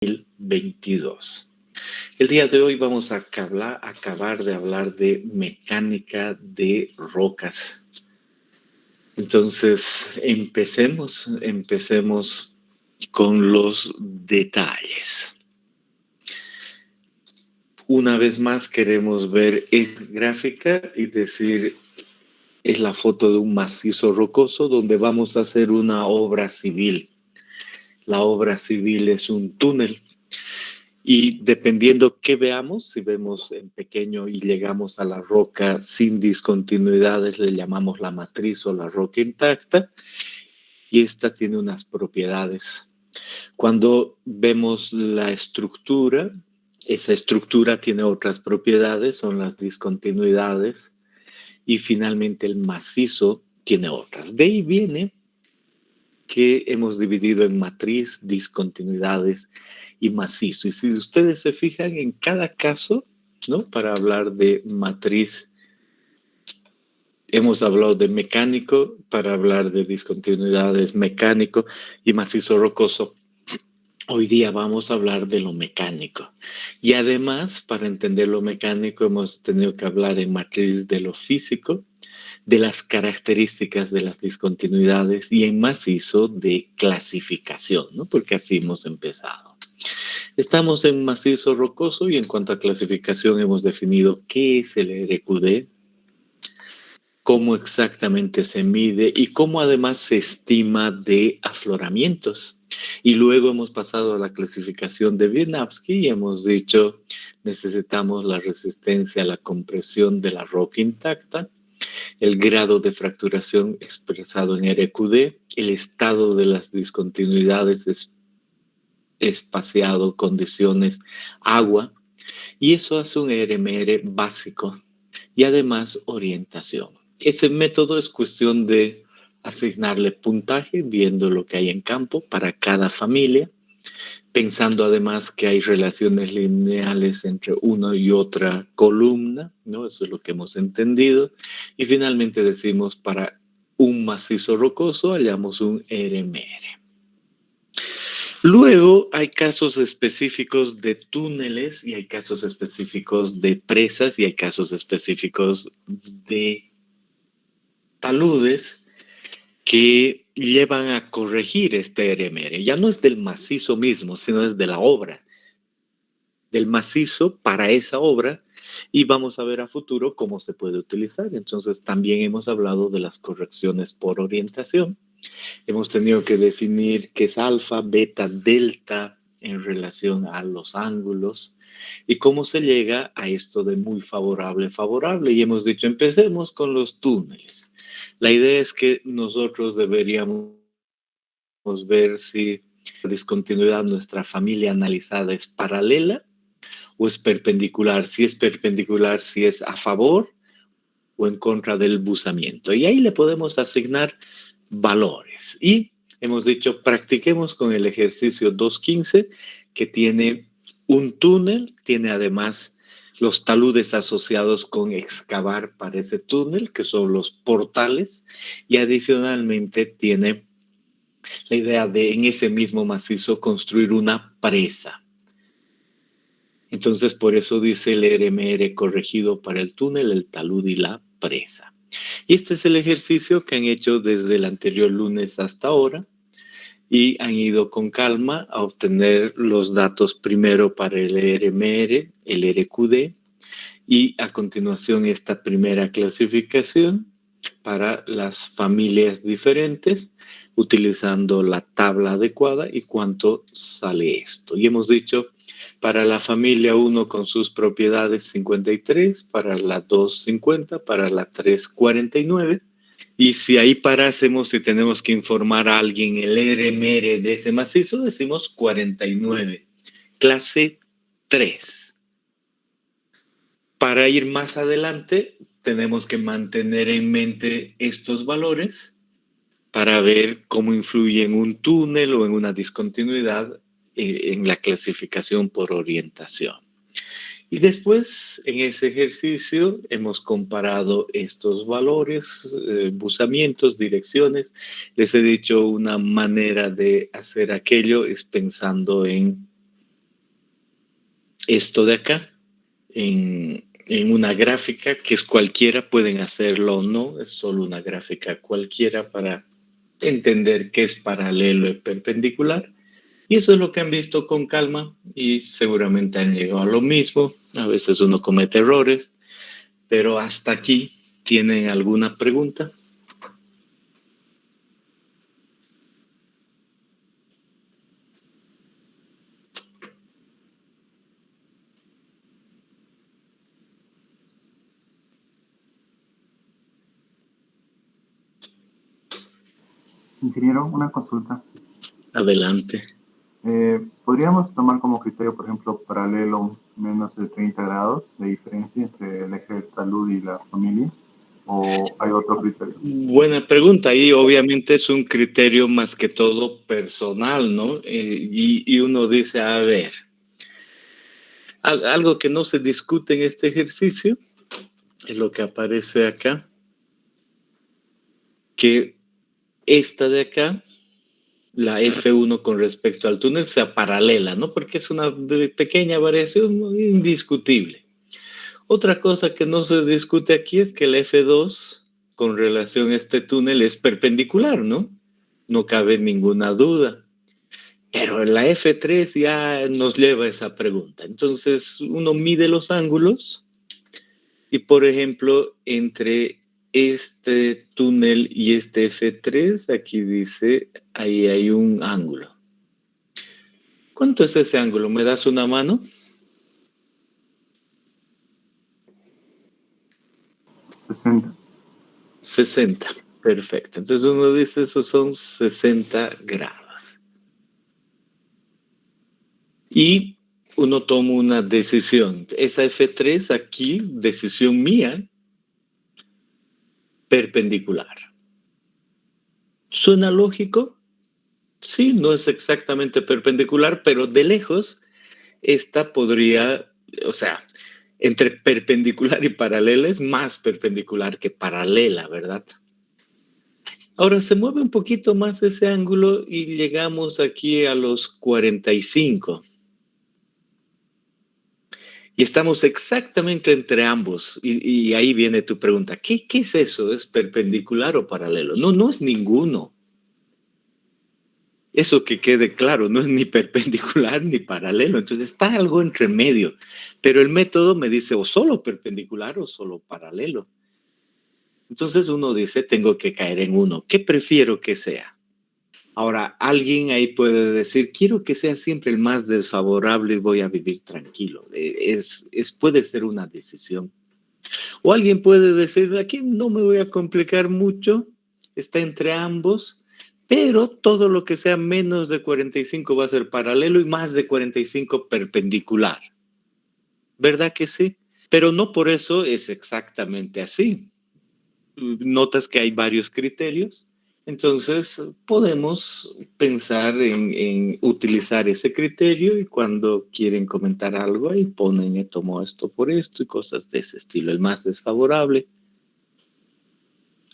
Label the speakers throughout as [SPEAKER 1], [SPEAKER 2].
[SPEAKER 1] 2022. El día de hoy vamos a acabar de hablar de mecánica de rocas. Entonces, empecemos con los detalles. Una vez más queremos ver esta gráfica y decir, es la foto de un macizo rocoso donde vamos a hacer una obra civil. La obra civil es un túnel. Y dependiendo qué veamos, si vemos en pequeño y llegamos a la roca sin discontinuidades, le llamamos la matriz o la roca intacta, y esta tiene unas propiedades. Cuando vemos la estructura, esa estructura tiene otras propiedades, son las discontinuidades, y finalmente el macizo tiene otras. De ahí viene que hemos dividido en matriz, discontinuidades y macizo. Y si ustedes se fijan en cada caso, ¿no? Para hablar de matriz, hemos hablado de mecánico, para hablar de discontinuidades, mecánico y macizo rocoso. Hoy día vamos a hablar de lo mecánico. Y además, para entender lo mecánico, hemos tenido que hablar en matriz de lo físico, de las características de las discontinuidades y en macizo de clasificación, ¿no? Porque así hemos empezado. Estamos en macizo rocoso y en cuanto a clasificación hemos definido qué es el RQD, cómo exactamente se mide y cómo además se estima de afloramientos. Y luego hemos pasado a la clasificación de Wieniawski y hemos dicho necesitamos la resistencia a la compresión de la roca intacta, el grado de fracturación expresado en RQD, el estado de las discontinuidades espaciado, condiciones, agua, y eso hace un RMR básico y además orientación. Ese método es cuestión de asignarle puntaje viendo lo que hay en campo para cada familia, pensando además que hay relaciones lineales entre una y otra columna, ¿no? Eso es lo que hemos entendido. Y finalmente decimos para un macizo rocoso hallamos un RMR. Luego hay casos específicos de túneles y hay casos específicos de presas y hay casos específicos de taludes que llevan a corregir este RMR. Ya no es del macizo mismo, sino es de la obra, del macizo para esa obra, y vamos a ver a futuro cómo se puede utilizar. Entonces también hemos hablado de las correcciones por orientación. Hemos tenido que definir qué es alfa, beta, delta en relación a los ángulos y cómo se llega a esto de muy favorable, favorable. Y hemos dicho, empecemos con los túneles. La idea es que nosotros deberíamos ver si la discontinuidad de nuestra familia analizada es paralela o es perpendicular. Si es perpendicular, si es a favor o en contra del buzamiento. Y ahí le podemos asignar valores. Y hemos dicho, practiquemos con el ejercicio 2.15, que tiene un túnel, tiene además los taludes asociados con excavar para ese túnel, que son los portales, y adicionalmente tiene la idea de en ese mismo macizo construir una presa. Entonces, por eso dice el RMR corregido para el túnel, el talud y la presa. Y este es el ejercicio que han hecho desde el anterior lunes hasta ahora y han ido con calma a obtener los datos primero para el RMR, el RQD y a continuación esta primera clasificación para las familias diferentes utilizando la tabla adecuada y cuánto sale esto. Y hemos dicho para la familia 1 con sus propiedades 53, para la 2 50, para la 3 49. Y si ahí parásemos y tenemos que informar a alguien el RMR de ese macizo, decimos 49. Clase 3. Para ir más adelante, tenemos que mantener en mente estos valores para ver cómo influye en un túnel o en una discontinuidad en la clasificación por orientación. Y después, en ese ejercicio, hemos comparado estos valores, buzamientos, direcciones. Les he dicho una manera de hacer aquello es pensando en esto de acá en una gráfica, que es cualquiera, pueden hacerlo o no, es solo una gráfica cualquiera para entender qué es paralelo y perpendicular. Y eso es lo que han visto con calma y seguramente han llegado a lo mismo. A veces uno comete errores, pero hasta aquí, ¿tienen alguna pregunta?
[SPEAKER 2] Ingeniero, una consulta.
[SPEAKER 1] Adelante.
[SPEAKER 2] ¿Podríamos tomar como criterio, por ejemplo, paralelo menos de 30 grados de diferencia entre el eje del talud y la familia? ¿O hay otro criterio?
[SPEAKER 1] Buena pregunta. Y obviamente es un criterio más que todo personal, ¿no? Y uno dice, a ver, algo que no se discute en este ejercicio es lo que aparece acá, que esta de acá, la F1 con respecto al túnel, sea paralela, ¿no? Porque es una pequeña variación indiscutible. Otra cosa que no se discute aquí es que el F2 con relación a este túnel es perpendicular, ¿no? No cabe ninguna duda. Pero la F3 ya nos lleva a esa pregunta. Entonces uno mide los ángulos y, por ejemplo, entre este túnel y este F3, aquí dice, ahí hay un ángulo. ¿Cuánto es ese ángulo? ¿Me das una mano?
[SPEAKER 2] 60.
[SPEAKER 1] 60. Perfecto. Entonces uno dice, esos son 60 grados. Y uno toma una decisión. Esa F3 aquí, decisión mía, perpendicular. ¿Suena lógico? Sí, no es exactamente perpendicular, pero de lejos esta podría, o sea, entre perpendicular y paralela es más perpendicular que paralela, ¿verdad? Ahora se mueve un poquito más ese ángulo y llegamos aquí a los 45. Y estamos exactamente entre ambos. Y ahí viene tu pregunta. ¿Qué es eso? ¿Es perpendicular o paralelo? No, no es ninguno. Eso que quede claro, no es ni perpendicular ni paralelo. Entonces está algo entre medio. Pero el método me dice o solo perpendicular o solo paralelo. Entonces uno dice, tengo que caer en uno. ¿Qué prefiero que sea? Ahora, alguien ahí puede decir, quiero que sea siempre el más desfavorable y voy a vivir tranquilo. Puede ser una decisión. O alguien puede decir, aquí no me voy a complicar mucho, está entre ambos, pero todo lo que sea menos de 45 va a ser paralelo y más de 45 perpendicular. ¿Verdad que sí? Pero no por eso es exactamente así. Notas que hay varios criterios. Entonces, podemos pensar en utilizar ese criterio y cuando quieren comentar algo, ahí ponen, tomó esto por esto y cosas de ese estilo, el más desfavorable.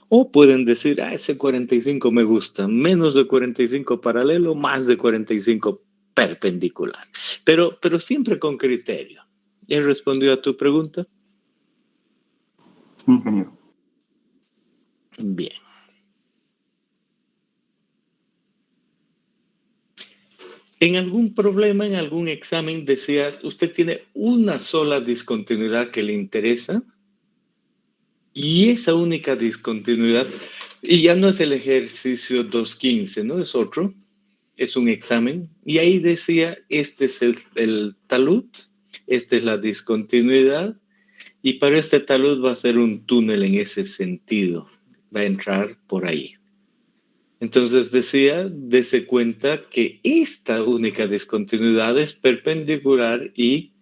[SPEAKER 1] O pueden decir, ese 45 me gusta, menos de 45 paralelo, más de 45 perpendicular. Pero siempre con criterio. ¿Ya respondió a tu pregunta?
[SPEAKER 2] Sí, ingeniero.
[SPEAKER 1] Bien. En algún problema, en algún examen, decía, usted tiene una sola discontinuidad que le interesa y esa única discontinuidad, y ya no es el ejercicio 215, ¿no? Es otro, es un examen, y ahí decía, este es el talud, esta es la discontinuidad, y para este talud va a ser un túnel en ese sentido, va a entrar por ahí. Entonces decía, dese cuenta que esta única discontinuidad es perpendicular y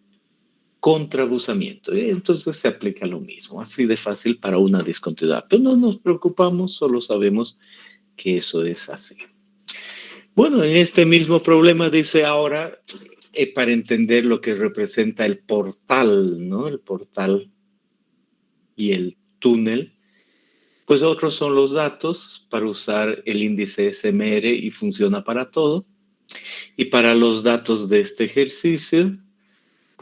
[SPEAKER 1] contrabusamiento. Y entonces se aplica lo mismo, así de fácil para una discontinuidad. Pero no nos preocupamos, solo sabemos que eso es así. Bueno, en este mismo problema dice ahora, para entender lo que representa el portal, ¿no? El portal y el túnel. Pues otros son los datos para usar el índice SMR y funciona para todo. Y para los datos de este ejercicio,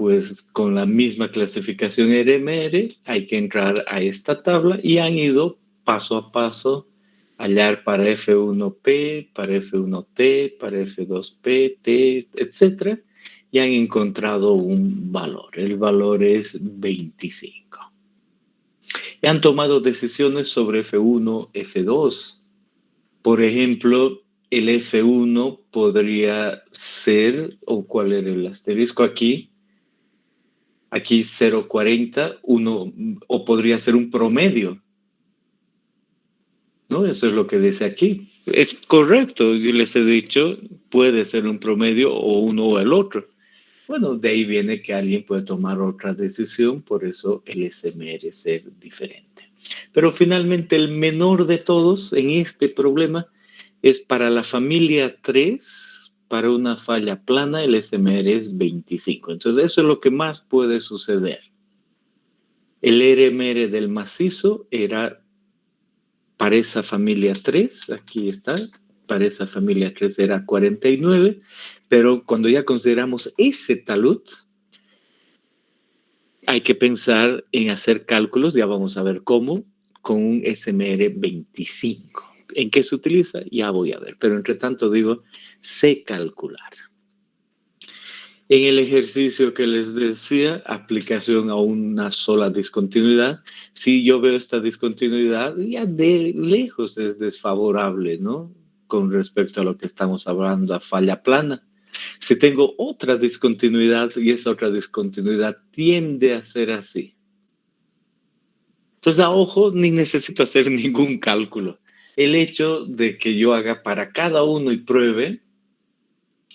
[SPEAKER 1] pues con la misma clasificación RMR hay que entrar a esta tabla y han ido paso a paso a hallar para F1P, para F1T, para F2P, T, etc. Y han encontrado un valor. El valor es 25. Y han tomado decisiones sobre F1, F2. Por ejemplo, el F1 podría ser, o cuál era el asterisco aquí, 0,40, o podría ser un promedio, ¿no? Eso es lo que dice aquí. Es correcto, yo les he dicho, puede ser un promedio o uno o el otro. Bueno, de ahí viene que alguien puede tomar otra decisión, por eso el SMR ser diferente. Pero finalmente el menor de todos en este problema es para la familia 3, para una falla plana, el SMR es 25. Entonces, eso es lo que más puede suceder. El RMR del macizo era para esa familia 3, aquí está, para esa familia 3 era 49, pero cuando ya consideramos ese talud, hay que pensar en hacer cálculos, ya vamos a ver cómo, con un SMR 25. ¿En qué se utiliza? Ya voy a ver, pero entre tanto digo, sé calcular. En el ejercicio que les decía, aplicación a una sola discontinuidad, si yo veo esta discontinuidad, ya de lejos es desfavorable, ¿no? Con respecto a lo que estamos hablando, a falla plana. Si tengo otra discontinuidad y esa otra discontinuidad tiende a ser así. Entonces, a ojo, ni necesito hacer ningún cálculo. El hecho de que yo haga para cada uno y pruebe,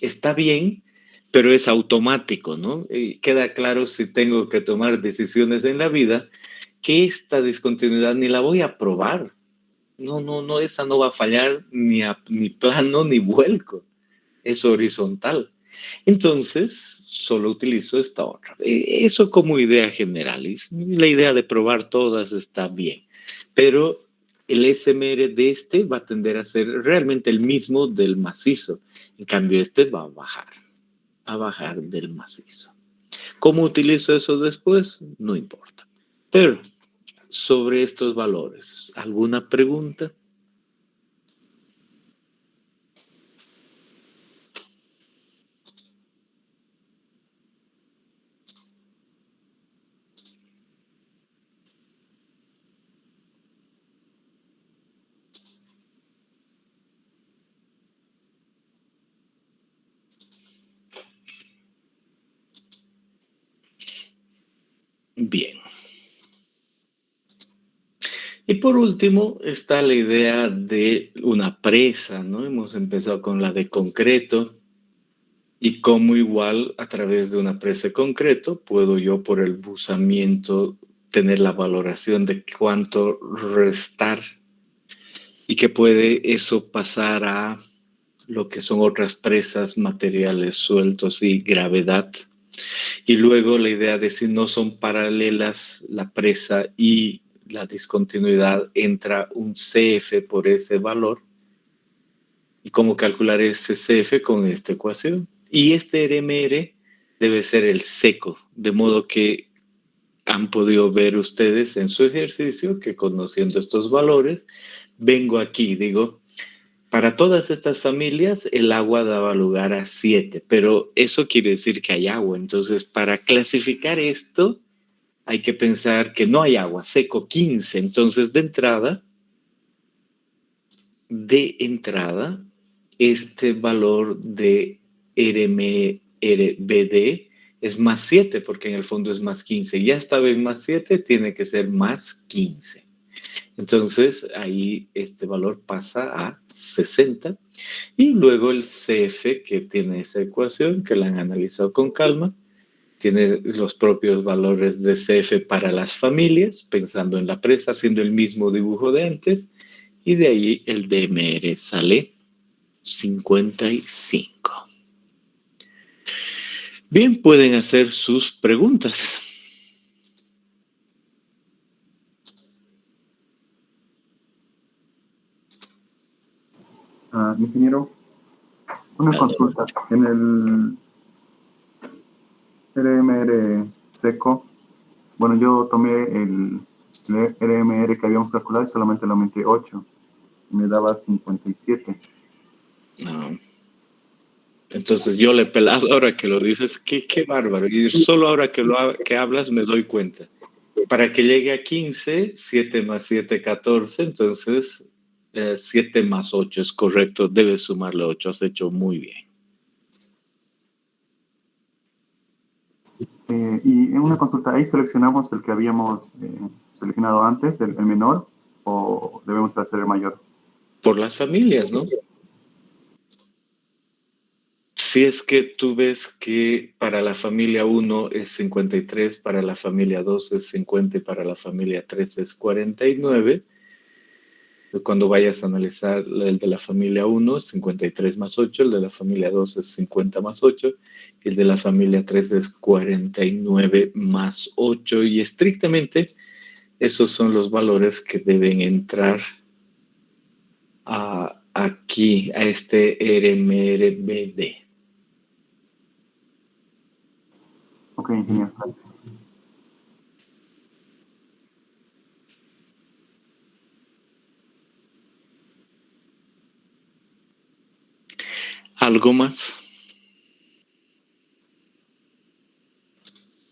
[SPEAKER 1] está bien, pero es automático, ¿no? Queda claro si tengo que tomar decisiones en la vida que esta discontinuidad ni la voy a probar. No, esa no va a fallar ni plano ni vuelco. Es horizontal. Entonces, solo utilizo esta otra. Eso como idea general. Y la idea de probar todas está bien. Pero el SMR de este va a tender a ser realmente el mismo del macizo. En cambio, este va a bajar del macizo. ¿Cómo utilizo eso después? No importa. Pero sobre estos valores, ¿alguna pregunta? Bien. Y por último está la idea de una presa, ¿no? Hemos empezado con la de concreto y cómo igual a través de una presa de concreto puedo yo por el buzamiento tener la valoración de cuánto restar y que puede eso pasar a lo que son otras presas, materiales sueltos y gravedad. Y luego la idea de si no son paralelas la presa y la discontinuidad, entra un CF por ese valor. ¿Y cómo calcular ese CF con esta ecuación? Y este RMR debe ser el seco, de modo que han podido ver ustedes en su ejercicio que conociendo estos valores, vengo aquí, digo, para todas estas familias el agua daba lugar a 7, pero eso quiere decir que hay agua. Entonces, para clasificar esto, hay que pensar que no hay agua, seco 15. Entonces, de entrada, este valor de RMRBD es más 7, porque en el fondo es más 15. Ya esta vez más 7 tiene que ser más 15. Entonces, ahí este valor pasa a 60. Y luego el CF, que tiene esa ecuación, que la han analizado con calma, tiene los propios valores de CF para las familias, pensando en la presa, haciendo el mismo dibujo de antes, y de ahí el DMR sale 55. Bien, pueden hacer sus preguntas.
[SPEAKER 2] Ingeniero, una consulta. RMR seco, bueno, yo tomé el RMR que habíamos calculado y solamente le aumenté 8. Me daba 57.
[SPEAKER 1] No. Entonces yo le he pelado ahora que lo dices, qué bárbaro. Y solo ahora que hablas me doy cuenta. Para que llegue a 15, 7 más 7, 14, entonces 7 más 8 es correcto, debes sumarle 8, has hecho muy bien.
[SPEAKER 2] Y en una consulta, ahí seleccionamos el que habíamos seleccionado antes, el menor, o debemos hacer el mayor.
[SPEAKER 1] Por las familias, ¿no? Si es que tú ves que para la familia 1 es 53, para la familia 2 es 50 y para la familia 3 es 49, cuando vayas a analizar el de la familia 1 es 53 más 8, el de la familia 2 es 50 más 8, y el de la familia 3 es 49 más 8, y estrictamente esos son los valores que deben entrar aquí, a este RMRBD.
[SPEAKER 2] Ok, ingeniero, gracias.
[SPEAKER 1] ¿Algo más?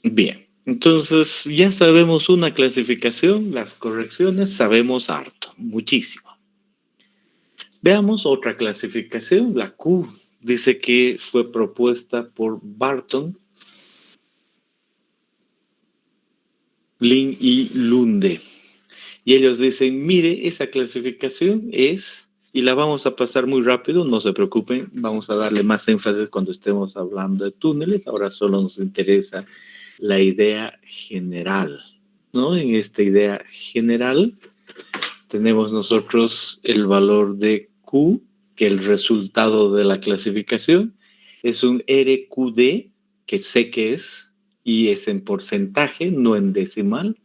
[SPEAKER 1] Bien, entonces ya sabemos una clasificación, las correcciones, sabemos harto, muchísimo. Veamos otra clasificación, la Q. Dice que fue propuesta por Barton, Lin y Lunde. Y ellos dicen, mire, esa clasificación es, y la vamos a pasar muy rápido, no se preocupen, vamos a darle más énfasis cuando estemos hablando de túneles, ahora solo nos interesa la idea general, ¿no? En esta idea general tenemos nosotros el valor de Q, que el resultado de la clasificación es un RQD, que sé que es, y es en porcentaje, no en decimal.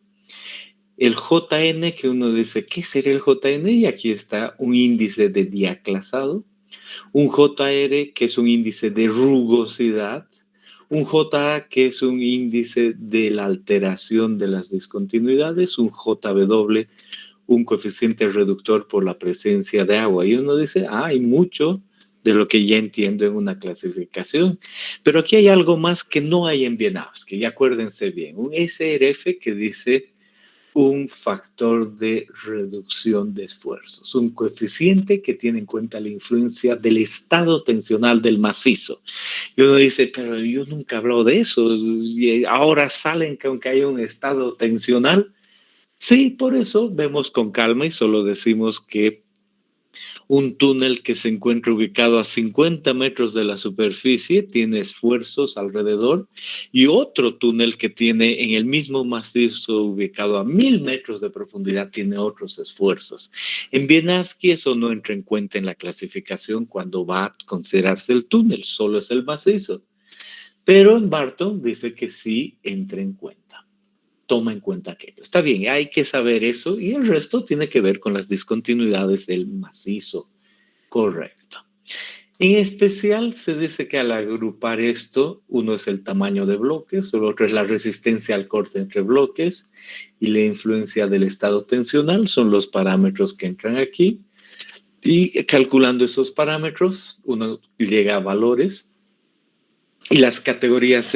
[SPEAKER 1] El JN, que uno dice, ¿qué sería el JN? Y aquí está un índice de diaclasado. Un JR, que es un índice de rugosidad. Un JA, que es un índice de la alteración de las discontinuidades. Un JW, un coeficiente reductor por la presencia de agua. Y uno dice, hay mucho de lo que ya entiendo en una clasificación. Pero aquí hay algo más que no hay en Wieniawski, y acuérdense bien, un SRF que dice un factor de reducción de esfuerzos, un coeficiente que tiene en cuenta la influencia del estado tensional del macizo. Y uno dice, pero yo nunca he hablado de eso, y ahora salen que aunque haya un estado tensional. Sí, por eso vemos con calma y solo decimos que un túnel que se encuentra ubicado a 50 metros de la superficie tiene esfuerzos alrededor, y otro túnel que tiene en el mismo macizo ubicado a 1000 metros de profundidad tiene otros esfuerzos. En Wieniawski eso no entra en cuenta en la clasificación cuando va a considerarse el túnel, solo es el macizo. Pero en Barton dice que sí entra en cuenta. Toma en cuenta aquello. Está bien, hay que saber eso, y el resto tiene que ver con las discontinuidades del macizo. Correcto. En especial se dice que al agrupar esto, uno es el tamaño de bloques, el otro es la resistencia al corte entre bloques, y la influencia del estado tensional son los parámetros que entran aquí. Y calculando esos parámetros, uno llega a valores, y las categorías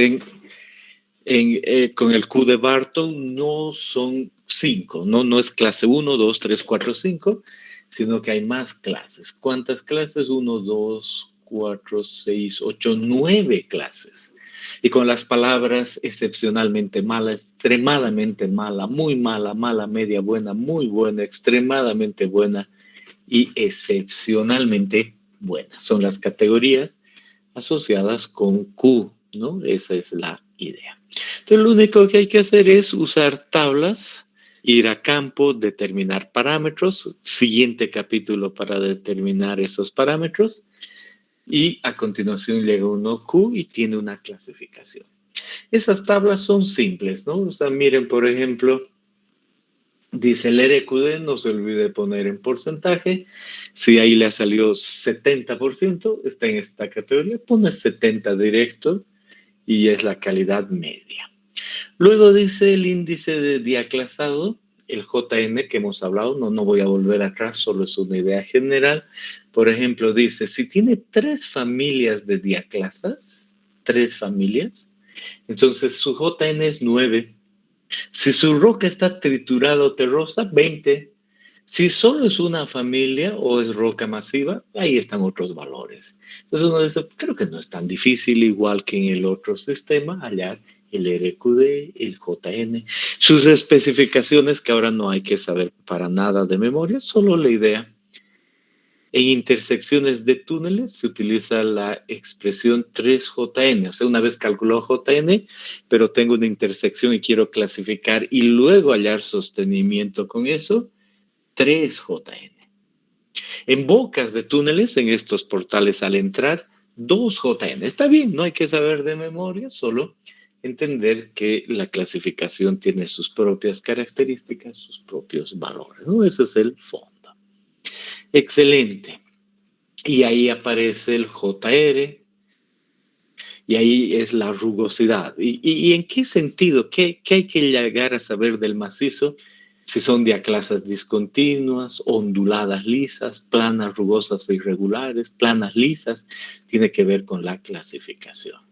[SPEAKER 1] con el Q de Barton no son 5, no es clase 1, 2, 3, 4, 5, sino que hay más clases. ¿Cuántas clases? 1, 2, 4, 6, 8, 9 clases. Y con las palabras excepcionalmente mala, extremadamente mala, muy mala, mala, media, buena, muy buena, extremadamente buena y excepcionalmente buena. Son las categorías asociadas con Q, ¿no? Esa es la idea. Entonces, lo único que hay que hacer es usar tablas, ir a campo, determinar parámetros, siguiente capítulo para determinar esos parámetros, y a continuación llega uno Q y tiene una clasificación. Esas tablas son simples, ¿no? O sea, miren, por ejemplo, dice el RQD, no se olvide poner en porcentaje. Si ahí le ha salido 70%, está en esta categoría, pone 70 directo, y es la calidad media. Luego dice el índice de diaclasado, el JN que hemos hablado, no voy a volver atrás, solo es una idea general. Por ejemplo, dice, si tiene 3 familias de diaclasas, 3 familias, entonces su JN es 9. Si su roca está triturada o terrosa, 20. Si solo es una familia o es roca masiva, ahí están otros valores. Entonces uno dice, creo que no es tan difícil, igual que en el otro sistema, hallar el RQD, el JN, sus especificaciones que ahora no hay que saber para nada de memoria, solo la idea. En intersecciones de túneles se utiliza la expresión 3JN, o sea, una vez calculó JN, pero tengo una intersección y quiero clasificar y luego hallar sostenimiento con eso, 3JN. En bocas de túneles, en estos portales al entrar, 2JN. Está bien, no hay que saber de memoria, solo entender que la clasificación tiene sus propias características, sus propios valores, ¿no? Ese es el fondo. Excelente. Y ahí aparece el JR, y ahí es la rugosidad. ¿Y en qué sentido? ¿Qué hay que llegar a saber del macizo? Si son diaclasas discontinuas, onduladas lisas, planas rugosas e irregulares, planas lisas, tiene que ver con la clasificación.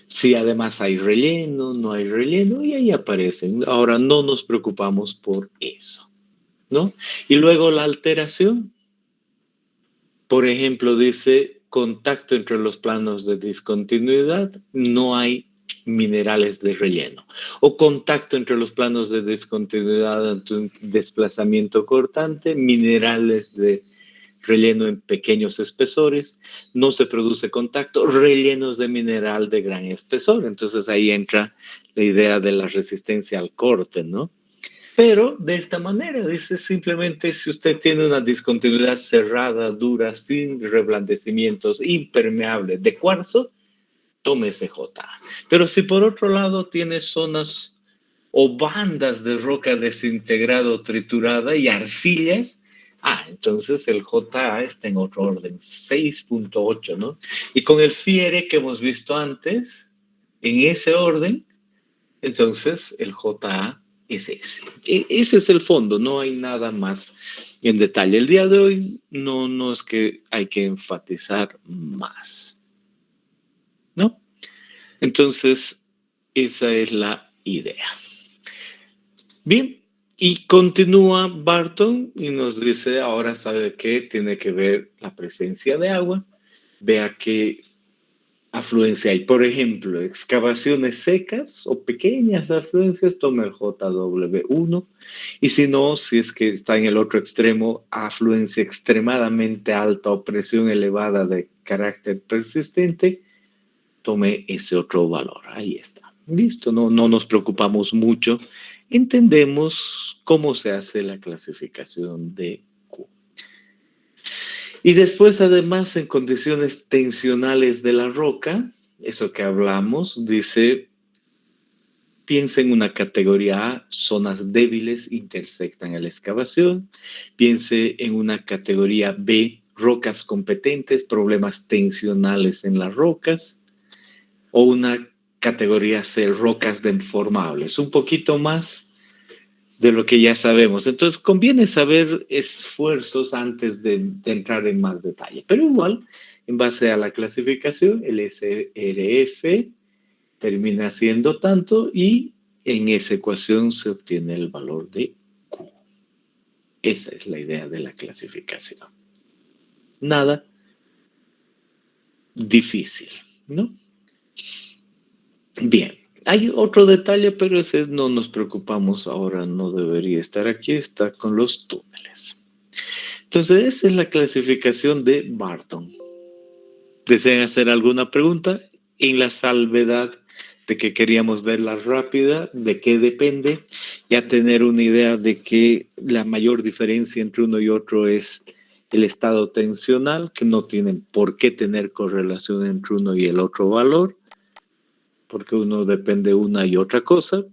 [SPEAKER 1] Si además hay relleno, no hay relleno, y ahí aparecen. Ahora no nos preocupamos por eso, ¿no? Y luego la alteración. Por ejemplo, dice contacto entre los planos de discontinuidad, no hay minerales de relleno. O contacto entre los planos de discontinuidad ante un desplazamiento cortante, minerales de relleno en pequeños espesores, no se produce contacto, rellenos de mineral de gran espesor. Entonces ahí entra la idea de la resistencia al corte, ¿no? Pero de esta manera, dice simplemente si usted tiene una discontinuidad cerrada, dura, sin reblandecimientos, impermeable de cuarzo, tome CJ. Pero si por otro lado tiene zonas o bandas de roca desintegrada triturada y arcillas, entonces el JA está en otro orden, 6.8, ¿no? Y con el FIERE que hemos visto antes, en ese orden, entonces el JA es ese. Ese es el fondo, no hay nada más en detalle. El día de hoy no es que hay que enfatizar más, ¿no? Entonces, esa es la idea. Bien, y continúa Barton y nos dice, ahora sabe que tiene que ver la presencia de agua. Vea que afluencia hay. Por ejemplo, excavaciones secas o pequeñas afluencias, toma el JW1. Y si no, si es que está en el otro extremo, afluencia extremadamente alta o presión elevada de carácter persistente, tome ese otro valor. Ahí está. Listo, no nos preocupamos mucho. Entendemos cómo se hace la clasificación de Q. Y después, además, en condiciones tensionales de la roca, eso que hablamos, dice, piensa en una categoría A, zonas débiles intersectan a la excavación. Piense en una categoría B, rocas competentes, problemas tensionales en las rocas. O una categoría C, rocas deformables. Un poquito más de lo que ya sabemos. Entonces, conviene saber esfuerzos antes de entrar en más detalle. Pero igual, en base a la clasificación, el SRF termina siendo tanto y en esa ecuación se obtiene el valor de Q. Esa es la idea de la clasificación. Nada difícil, ¿no? Bien. Hay otro detalle, pero ese no nos preocupamos ahora, no debería estar aquí, está con los túneles. Entonces, esa es la clasificación de Barton. ¿Desean hacer alguna pregunta? En la salvedad de que queríamos verla rápida, de qué depende, ya tener una idea de que la mayor diferencia entre uno y otro es el estado tensional, que no tienen por qué tener correlación entre uno y el otro valor, porque uno depende de una y otra cosa.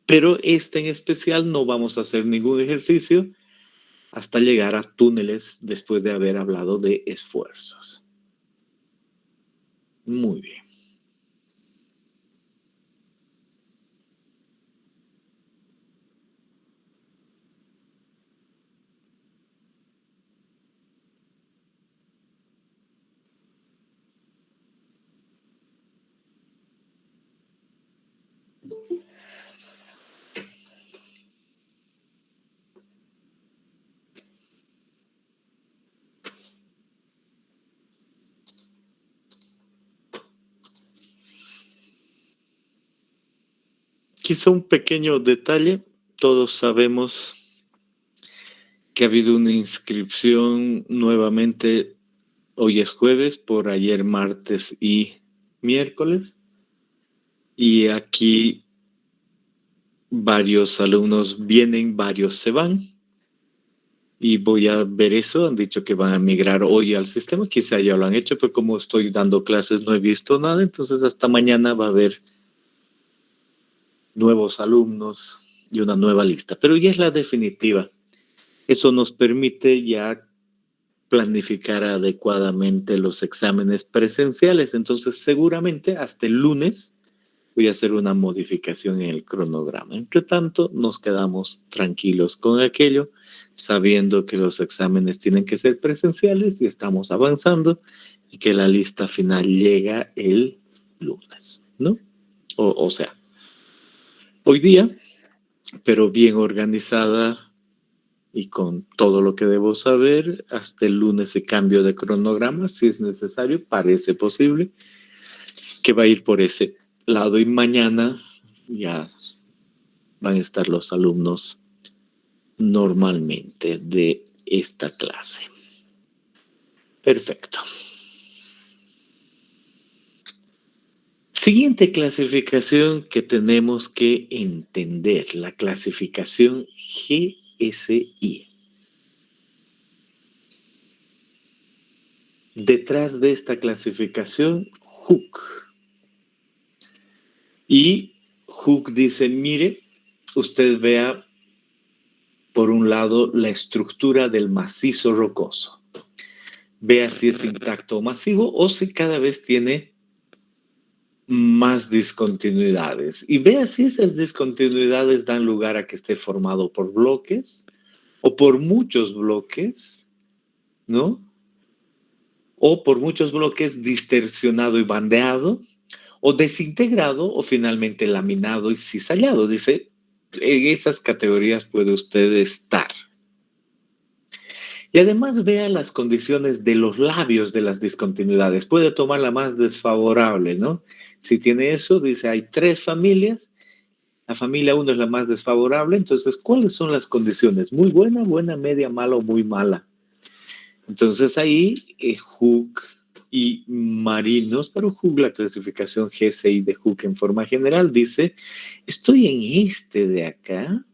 [SPEAKER 1] Pero este en especial no vamos a hacer ningún ejercicio hasta llegar a túneles después de haber hablado de esfuerzos. Muy bien. Quizá un pequeño detalle, todos sabemos que ha habido una inscripción nuevamente, hoy es jueves, por ayer martes y miércoles, y aquí varios alumnos vienen, varios se van, y voy a ver eso, han dicho que van a migrar hoy al sistema, quizá ya lo han hecho, pero como estoy dando clases no he visto nada, entonces hasta mañana va a haber nuevos alumnos y una nueva lista, pero ya es la definitiva. Eso nos permite ya planificar adecuadamente los exámenes presenciales. Entonces, seguramente hasta el lunes voy a hacer una modificación en el cronograma. Entre tanto, nos quedamos tranquilos con aquello, sabiendo que los exámenes tienen que ser presenciales y estamos avanzando y que la lista final llega el lunes, ¿no? O sea, hoy día, pero bien organizada y con todo lo que debo saber, hasta el lunes se cambio de cronograma, si es necesario, parece posible, que va a ir por ese lado y mañana ya van a estar los alumnos normalmente de esta clase. Perfecto. Siguiente clasificación que tenemos que entender, la clasificación GSI. Detrás de esta clasificación, Hooke. Y Hooke dice, mire, usted vea por un lado la estructura del macizo rocoso. Vea si es intacto o masivo o si cada vez tiene más discontinuidades. Y vea si esas discontinuidades dan lugar a que esté formado por bloques o por muchos bloques, ¿no? O por muchos bloques distorsionado y bandeado, o desintegrado, o finalmente laminado y cizallado. Dice, en esas categorías puede usted estar. Y además vea las condiciones de los labios de las discontinuidades. Puede tomar la más desfavorable, ¿no? Si tiene eso, dice, hay 3 familias. La familia 1 es la más desfavorable. Entonces, ¿cuáles son las condiciones? Muy buena, buena, media, mala o muy mala. Entonces ahí Hooke y Marinos, pero Hooke, la clasificación GSI de Hooke en forma general, dice, estoy en este de acá,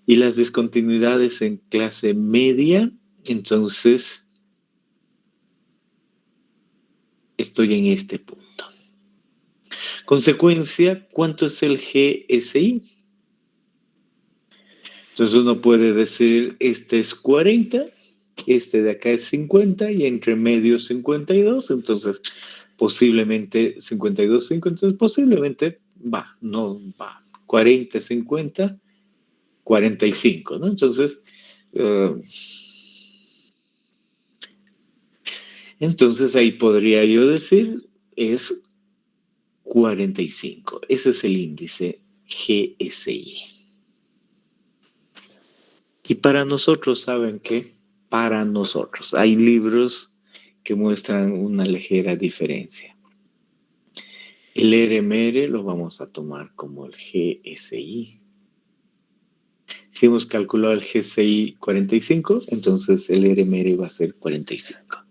[SPEAKER 1] y las discontinuidades en clase media, entonces estoy en este punto. Consecuencia, ¿cuánto es el GSI? Entonces uno puede decir, este es 40, este de acá es 50 y entre medio 52, entonces posiblemente 52,5, entonces posiblemente va, no va, 40, 50, 45, ¿no? Entonces, entonces ahí podría yo decir, es 45. Ese es el índice GSI. Y para nosotros, ¿saben qué? Para nosotros. Hay libros que muestran una ligera diferencia. El RMR lo vamos a tomar como el GSI. Si hemos calculado el GSI 45, entonces el RMR va a ser 45.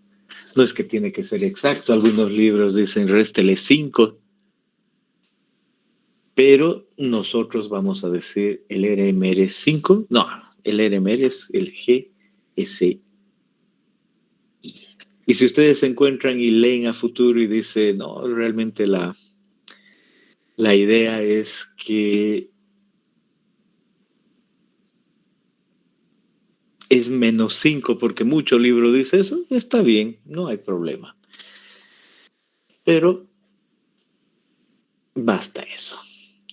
[SPEAKER 1] No es que tiene que ser exacto. Algunos libros dicen réstele 5. Pero nosotros vamos a decir el RMR 5. No, el RMR es el GSI. Y si ustedes se encuentran y leen a futuro y dicen, no, realmente la idea es que es -5 porque mucho libro dice eso, está bien, no hay problema. pero basta eso.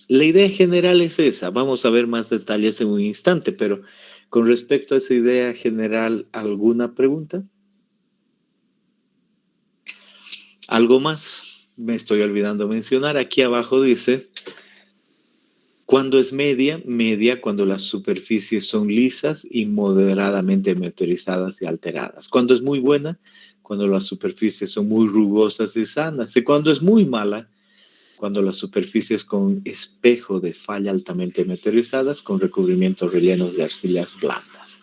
[SPEAKER 1] La idea general es esa. Vamos a ver más detalles en un instante, pero con respecto a esa idea general, ¿alguna pregunta? Algo más, me estoy olvidando mencionar. Aquí abajo dice, cuando es media, media cuando las superficies son lisas y moderadamente meteorizadas y alteradas. Cuando es muy buena, cuando las superficies son muy rugosas y sanas. Y cuando es muy mala, cuando las superficies con espejo de falla altamente meteorizadas con recubrimientos rellenos de arcillas blandas.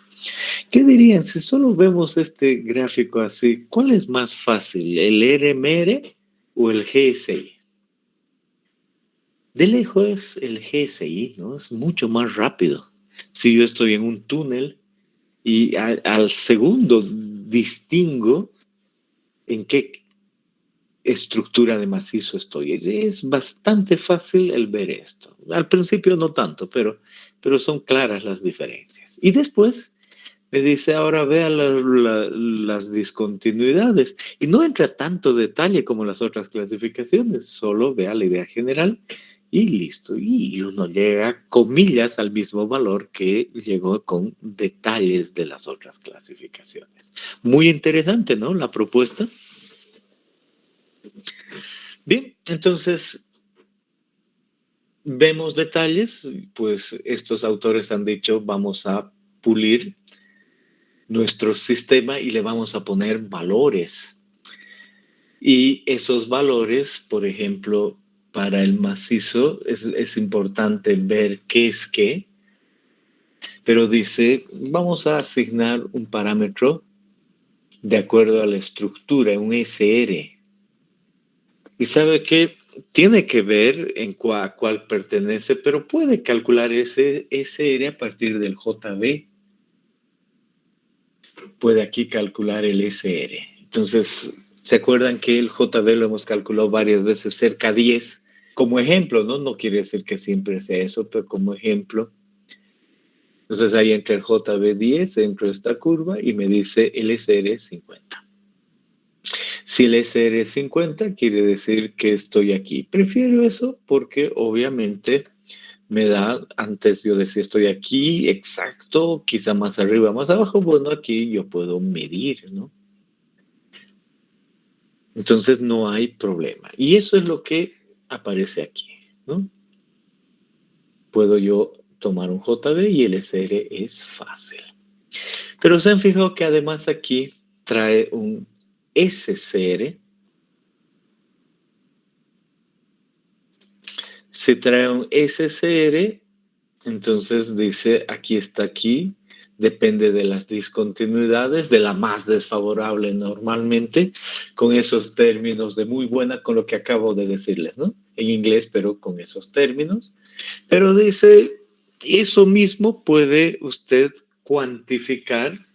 [SPEAKER 1] ¿Qué dirían si solo vemos este gráfico así? ¿Cuál es más fácil, el RMR o el GSI? De lejos el GSI, ¿no? Es mucho más rápido. Si yo estoy en un túnel y al segundo distingo en qué estructura de macizo estoy. Es bastante fácil el ver esto. Al principio no tanto, pero son claras las diferencias. Y después me dice, ahora vea las discontinuidades. Y no entra tanto detalle como las otras clasificaciones, solo vea la idea general y listo. Y uno llega, comillas, al mismo valor que llegó con detalles de las otras clasificaciones. Muy interesante, ¿no? La propuesta. Bien, entonces vemos detalles, pues estos autores han dicho, vamos a pulir nuestro sistema y le vamos a poner valores. Y esos valores, por ejemplo, para el macizo es importante ver qué es qué, pero dice, vamos a asignar un parámetro de acuerdo a la estructura, un SR. Y sabe que tiene que ver en a cuál pertenece, pero puede calcular ese SR a partir del JB. Puede aquí calcular el SR. Entonces, ¿se acuerdan que el JB lo hemos calculado varias veces cerca a 10? Como ejemplo, ¿no? No quiere decir que siempre sea eso, pero como ejemplo. Entonces ahí entra el JB 10, entro a esta curva y me dice el SR 50. Si el SR es 50, quiere decir que estoy aquí. Prefiero eso porque obviamente me da, antes yo decía estoy aquí, exacto, quizá más arriba, más abajo, bueno, aquí yo puedo medir, ¿no? Entonces no hay problema. Y eso es lo que aparece aquí, ¿no? Puedo yo tomar un JB y el SR es fácil. Pero se han fijado que además aquí trae un SCR. Se trae un SCR, entonces dice aquí está aquí, depende de las discontinuidades, de la más desfavorable normalmente, con esos términos de muy buena, con lo que acabo de decirles, ¿no? En inglés, pero con esos términos. Pero dice, eso mismo puede usted cuantificar,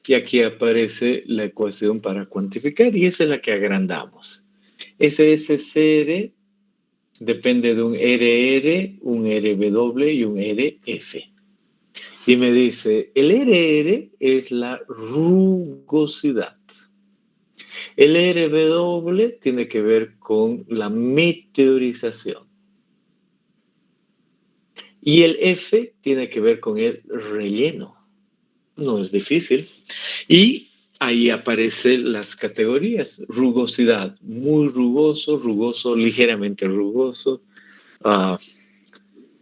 [SPEAKER 1] y aquí aparece la ecuación para cuantificar, y esa es la que agrandamos. Ese SCR depende de un RR, un RW y un RF. Y me dice, el RR es la rugosidad. El RW tiene que ver con la meteorización. Y el F tiene que ver con el relleno. No es difícil. Y ahí aparecen las categorías. Rugosidad, muy rugoso, rugoso, ligeramente rugoso.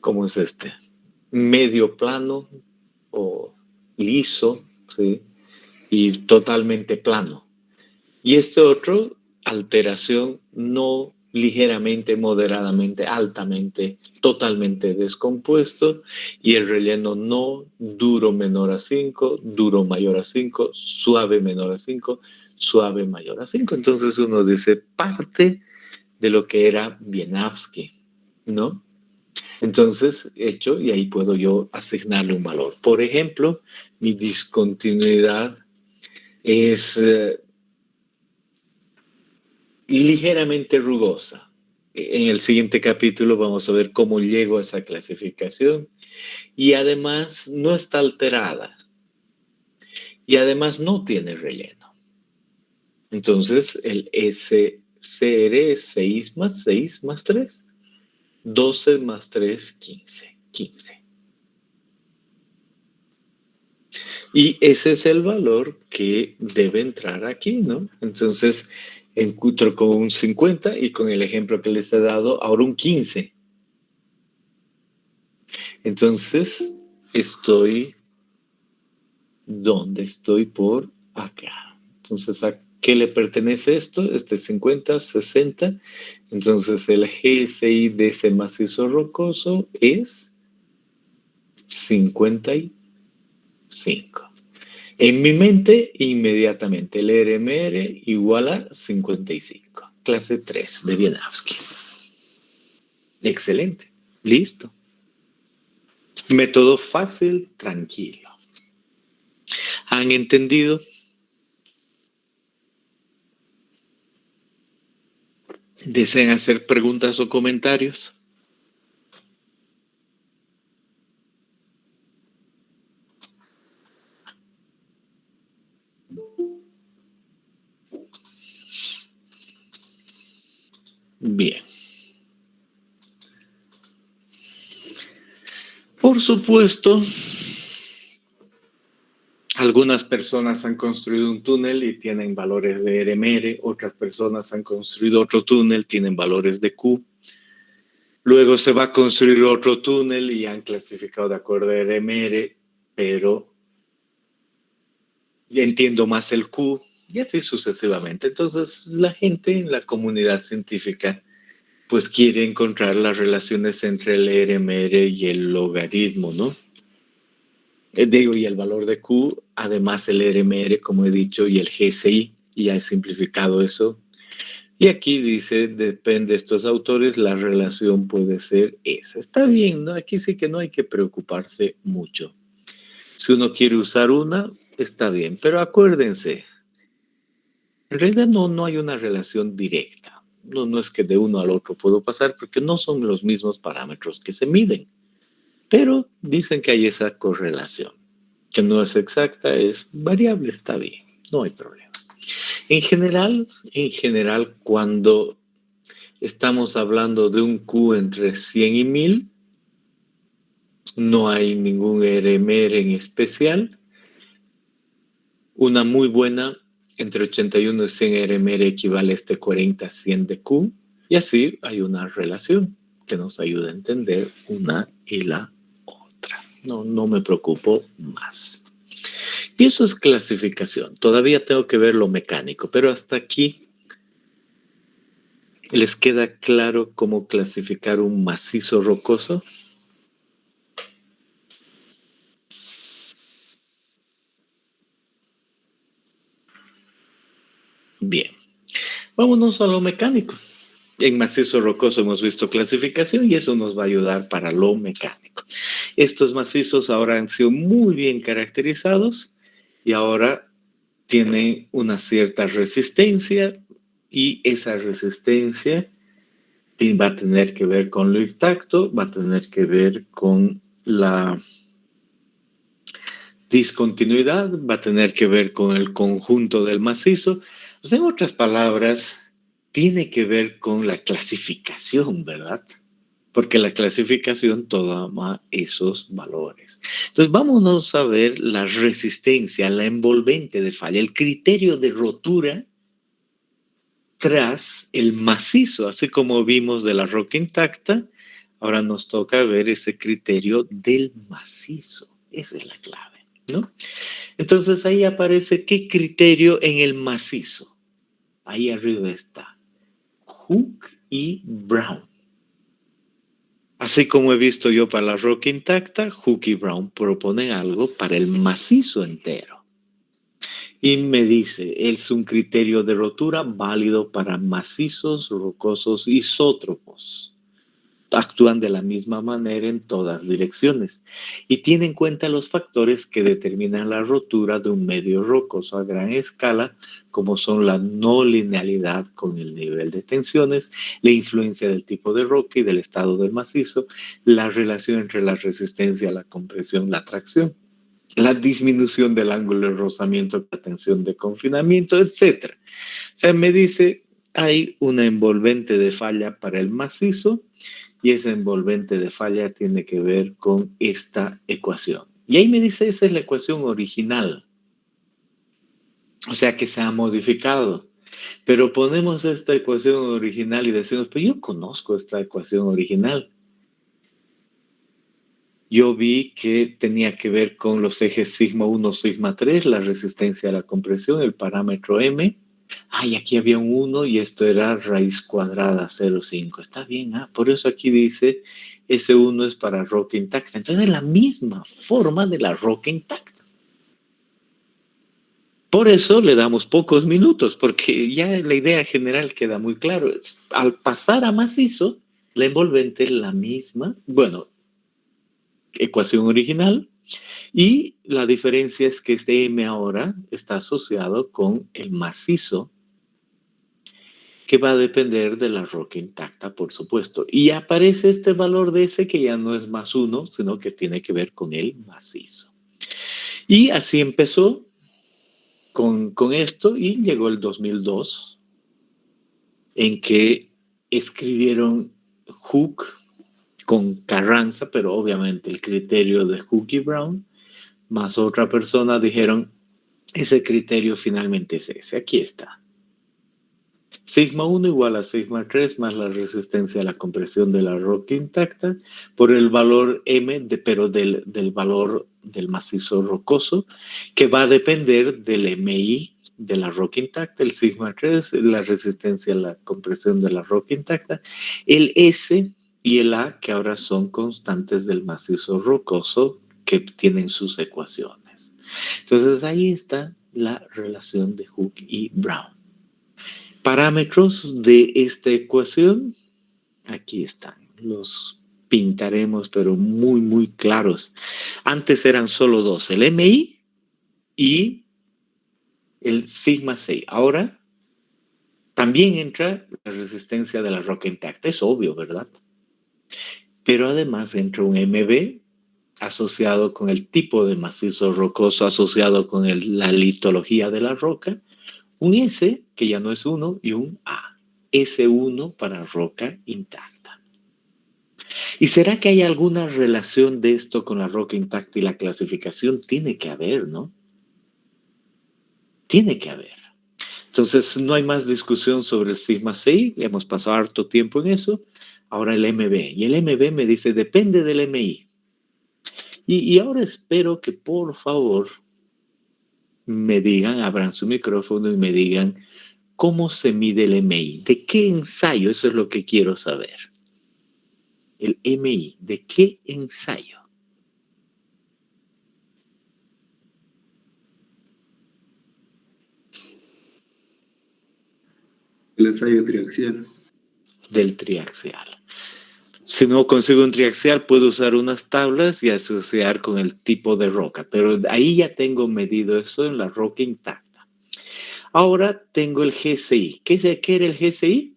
[SPEAKER 1] ¿Cómo es este? Medio plano o liso, ¿sí? Y totalmente plano. Y este otro, alteración no ligeramente, moderadamente, altamente, totalmente descompuesto, y el relleno no duro menor a 5, duro mayor a 5, suave menor a 5, suave mayor a 5. Entonces uno dice parte de lo que era Wieniawski, ¿no? Entonces, hecho, y ahí puedo yo asignarle un valor. Por ejemplo, mi discontinuidad es ligeramente rugosa. En el siguiente capítulo vamos a ver cómo llego a esa clasificación. Y además no está alterada. Y además no tiene relleno. Entonces el SCR CR es 6 más 6 más 3. 12 más 3, 15. 15. Y ese es el valor que debe entrar aquí, ¿no? Entonces, encuentro con un 50 y con el ejemplo que les he dado, ahora un 15. Entonces, estoy ¿dónde estoy? Por acá. Entonces, ¿a qué le pertenece esto? Este 50, 60. Entonces, el GSI de ese macizo rocoso es 55. En mi mente, inmediatamente, el RMR igual a 55. Clase 3 de Wieniawski. Excelente. Listo. Método fácil, tranquilo. ¿Han entendido? ¿Desean hacer preguntas o comentarios? Bien. Por supuesto, algunas personas han construido un túnel y tienen valores de RMR, otras personas han construido otro túnel, tienen valores de Q. Luego se va a construir otro túnel y han clasificado de acuerdo a RMR, pero entiendo más el Q y así sucesivamente. Entonces, la gente en la comunidad científica pues quiere encontrar las relaciones entre el RMR y el logaritmo, ¿no? Y el valor de Q, además el RMR, como he dicho, y el GSI, y ya he simplificado eso. Y aquí dice, depende de estos autores, la relación puede ser esa. Está bien, ¿no? Aquí sí que no hay que preocuparse mucho. Si uno quiere usar una, está bien, pero acuérdense, en realidad no hay una relación directa. No es que de uno al otro puedo pasar porque no son los mismos parámetros que se miden. Pero dicen que hay esa correlación, que no es exacta, es variable, está bien, no hay problema. En general, cuando estamos hablando de un Q entre 100 y 1000, no hay ningún RMR en especial. Una muy buena entre 81 y 100 RMR equivale a este 40-100 de Q, y así hay una relación que nos ayuda a entender una y la otra. No me preocupo más. Y eso es clasificación. Todavía tengo que ver lo mecánico, pero hasta aquí les queda claro cómo clasificar un macizo rocoso. Bien, vámonos a lo mecánico. En macizo rocoso hemos visto clasificación y eso nos va a ayudar para lo mecánico. Estos macizos ahora han sido muy bien caracterizados y ahora tienen una cierta resistencia y esa resistencia va a tener que ver con lo intacto, va a tener que ver con la discontinuidad, va a tener que ver con el conjunto del macizo. O sea, en otras palabras, tiene que ver con la clasificación, ¿verdad? Porque la clasificación toma esos valores. Entonces, vámonos a ver la resistencia, la envolvente de falla, el criterio de rotura tras el macizo, así como vimos de la roca intacta, ahora nos toca ver ese criterio del macizo. Esa es la clave, ¿no? Entonces ahí aparece qué criterio en el macizo. Ahí arriba está Hook y Brown. Así como he visto yo para la roca intacta, Hook y Brown proponen algo para el macizo entero. Y me dice, es un criterio de rotura válido para macizos, rocosos isótropos. Actúan de la misma manera en todas direcciones y tiene en cuenta los factores que determinan la rotura de un medio rocoso a gran escala, como son la no linealidad con el nivel de tensiones, la influencia del tipo de roca y del estado del macizo, la relación entre la resistencia, la compresión, la tracción, la disminución del ángulo de rozamiento, la tensión de confinamiento, etc. O sea, me dice hay una envolvente de falla para el macizo y esa envolvente de falla tiene que ver con esta ecuación. Y ahí me dice, esa es la ecuación original, o sea que se ha modificado. Pero ponemos esta ecuación original y decimos, pues yo conozco esta ecuación original. Yo vi que tenía que ver con los ejes sigma 1, sigma 3, la resistencia a la compresión, el parámetro m. Y aquí había un 1 y esto era raíz cuadrada 0,5. Está bien, por eso aquí dice, ese 1 es para roca intacta. Entonces es la misma forma de la roca intacta. Por eso le damos pocos minutos, porque ya la idea general queda muy claro. Al pasar a macizo, la envolvente es la misma, bueno, ecuación original, y la diferencia es que este M ahora está asociado con el macizo, que va a depender de la roca intacta, por supuesto. Y aparece este valor de S que ya no es más 1, sino que tiene que ver con el macizo. Y así empezó con esto y llegó el 2002, en que escribieron Hooke con Carranza, pero obviamente el criterio de Hooke y Brown, más otra persona dijeron, ese criterio finalmente es ese, aquí está. Sigma 1 igual a sigma 3 más la resistencia a la compresión de la roca intacta por el valor M, pero del valor del macizo rocoso, que va a depender del MI de la roca intacta, el sigma 3, la resistencia a la compresión de la roca intacta, el S y el A, que ahora son constantes del macizo rocoso que tienen sus ecuaciones. Entonces ahí está la relación de Hooke y Brown. Parámetros de esta ecuación, aquí están. Los pintaremos, pero muy, muy claros. Antes eran solo dos, el MI y el sigma 6. Ahora también entra la resistencia de la roca intacta. Es obvio, ¿verdad? Pero además entra un MB asociado con el tipo de macizo rocoso, asociado con la litología de la roca, un S, que ya no es 1, y un A. S1 para roca intacta. ¿Y será que hay alguna relación de esto con la roca intacta y la clasificación? Tiene que haber, ¿no? Tiene que haber. Entonces, no hay más discusión sobre el sigma 6, hemos pasado harto tiempo en eso. Ahora el MB. Y el MB me dice, depende del MI. Y ahora espero que, por favor, me digan, abran su micrófono y me digan, ¿cómo se mide el MI? ¿De qué ensayo? Eso es lo que quiero saber. El MI, ¿de qué ensayo?
[SPEAKER 3] El ensayo triaxial.
[SPEAKER 1] Del triaxial. Si no consigo un triaxial, puedo usar unas tablas y asociar con el tipo de roca, pero ahí ya tengo medido eso en la roca intacta. Ahora tengo el GCI. ¿Qué era el GCI?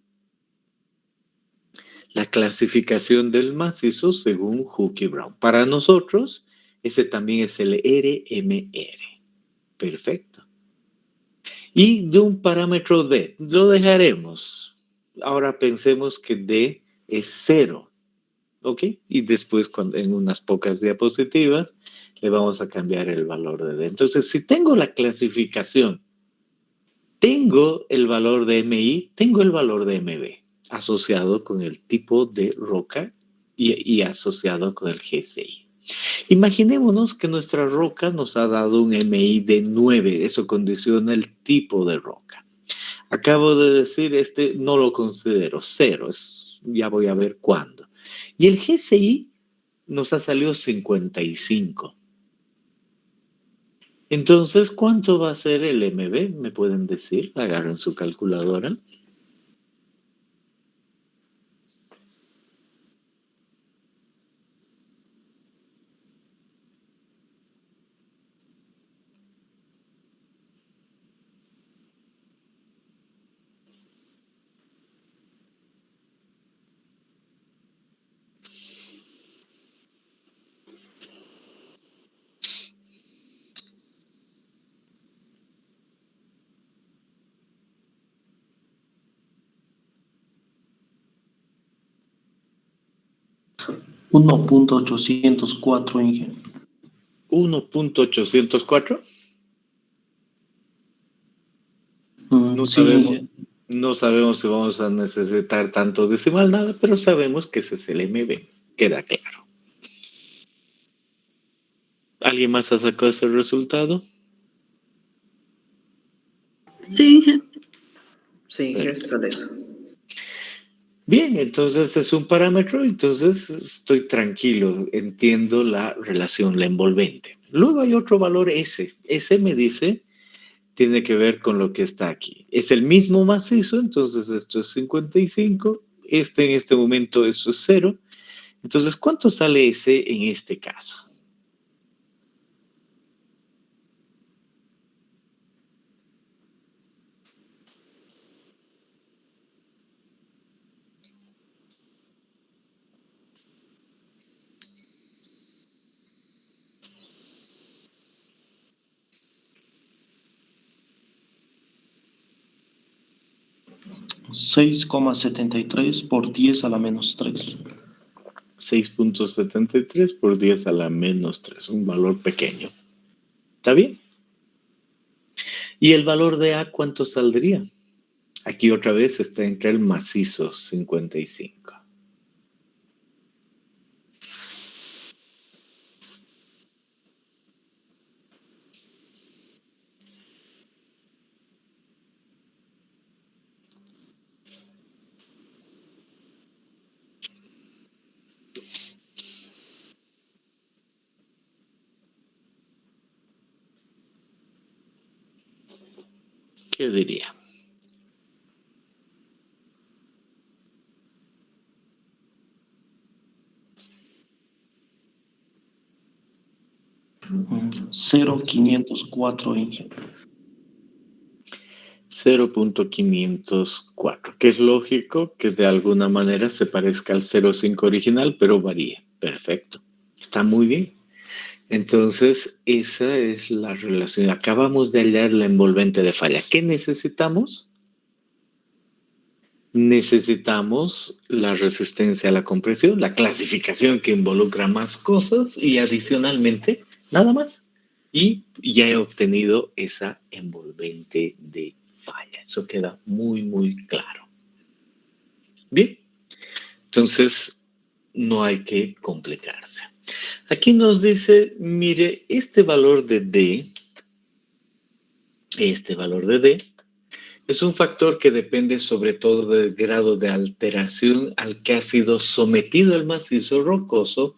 [SPEAKER 1] La clasificación del macizo según Hooke y Brown. Para nosotros, ese también es el RMR. Perfecto. Y de un parámetro D, lo dejaremos. Ahora pensemos que D es 0. ¿Ok? Y después, en unas pocas diapositivas, le vamos a cambiar el valor de D. Entonces, si tengo la clasificación, tengo el valor de MI, tengo el valor de MB, asociado con el tipo de roca y asociado con el GCI. Imaginémonos que nuestra roca nos ha dado un MI de 9, eso condiciona el tipo de roca. Acabo de decir, no lo considero, 0, ya voy a ver cuándo. Y el GCI nos ha salido 55. Entonces, ¿cuánto va a ser el MB? ¿Me pueden decir? Agarren su calculadora.
[SPEAKER 4] 1.804, Inge.
[SPEAKER 1] 1.804. No
[SPEAKER 4] Sí,
[SPEAKER 1] sabemos,
[SPEAKER 4] Inge.
[SPEAKER 1] no sabemos si vamos a necesitar tanto decimal, nada, pero sabemos que ese es el MB. Queda claro. ¿Alguien más ha sacado ese resultado?
[SPEAKER 5] Sí, Inge.
[SPEAKER 3] Sí, Inge, sale eso.
[SPEAKER 1] Bien, entonces es un parámetro, entonces estoy tranquilo, entiendo la relación, la envolvente. Luego hay otro valor S. S me dice, tiene que ver con lo que está aquí. Es el mismo macizo, entonces esto es 55, en este momento eso es 0. Entonces, ¿cuánto sale S en este caso?
[SPEAKER 4] $6,73 por 10 a la menos 3.
[SPEAKER 1] 6.73 por 10 a la menos 3, un valor pequeño. ¿Está bien? ¿Y el valor de A cuánto saldría? Aquí otra vez está entre el macizo 55. ¿Qué diría?
[SPEAKER 4] $0,504, Inge.
[SPEAKER 1] 0.504, que es lógico que de alguna manera se parezca al 0,5 original, pero varíe. Perfecto. Está muy bien. Entonces, esa es la relación. Acabamos de hallar la envolvente de falla. ¿Qué necesitamos? Necesitamos la resistencia a la compresión, la clasificación que involucra más cosas y adicionalmente, nada más. Y ya he obtenido esa envolvente de falla. Eso queda muy, muy claro. Bien, entonces no hay que complicarse. Aquí nos dice, mire, este valor de D es un factor que depende sobre todo del grado de alteración al que ha sido sometido el macizo rocoso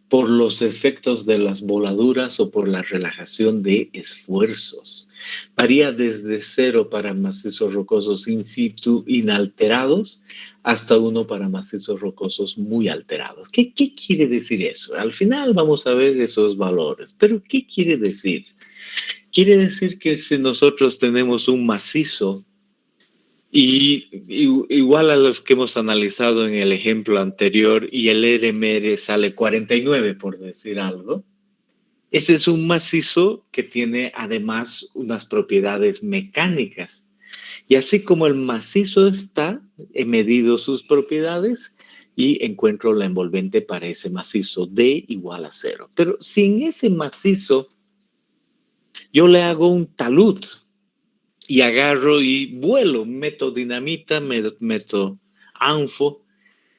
[SPEAKER 1] por los efectos de las voladuras o por la relajación de esfuerzos. Varía desde 0 para macizos rocosos in situ inalterados hasta 1 para macizos rocosos muy alterados. ¿Qué quiere decir eso? Al final vamos a ver esos valores, pero ¿qué quiere decir? Quiere decir que si nosotros tenemos un macizo y igual a los que hemos analizado en el ejemplo anterior y el RMR sale 49 por decir algo, ese es un macizo que tiene además unas propiedades mecánicas. Y así como el macizo está, he medido sus propiedades y encuentro la envolvente para ese macizo D igual a 0. Pero si en ese macizo yo le hago un talud, y agarro y vuelo, meto dinamita, meto anfo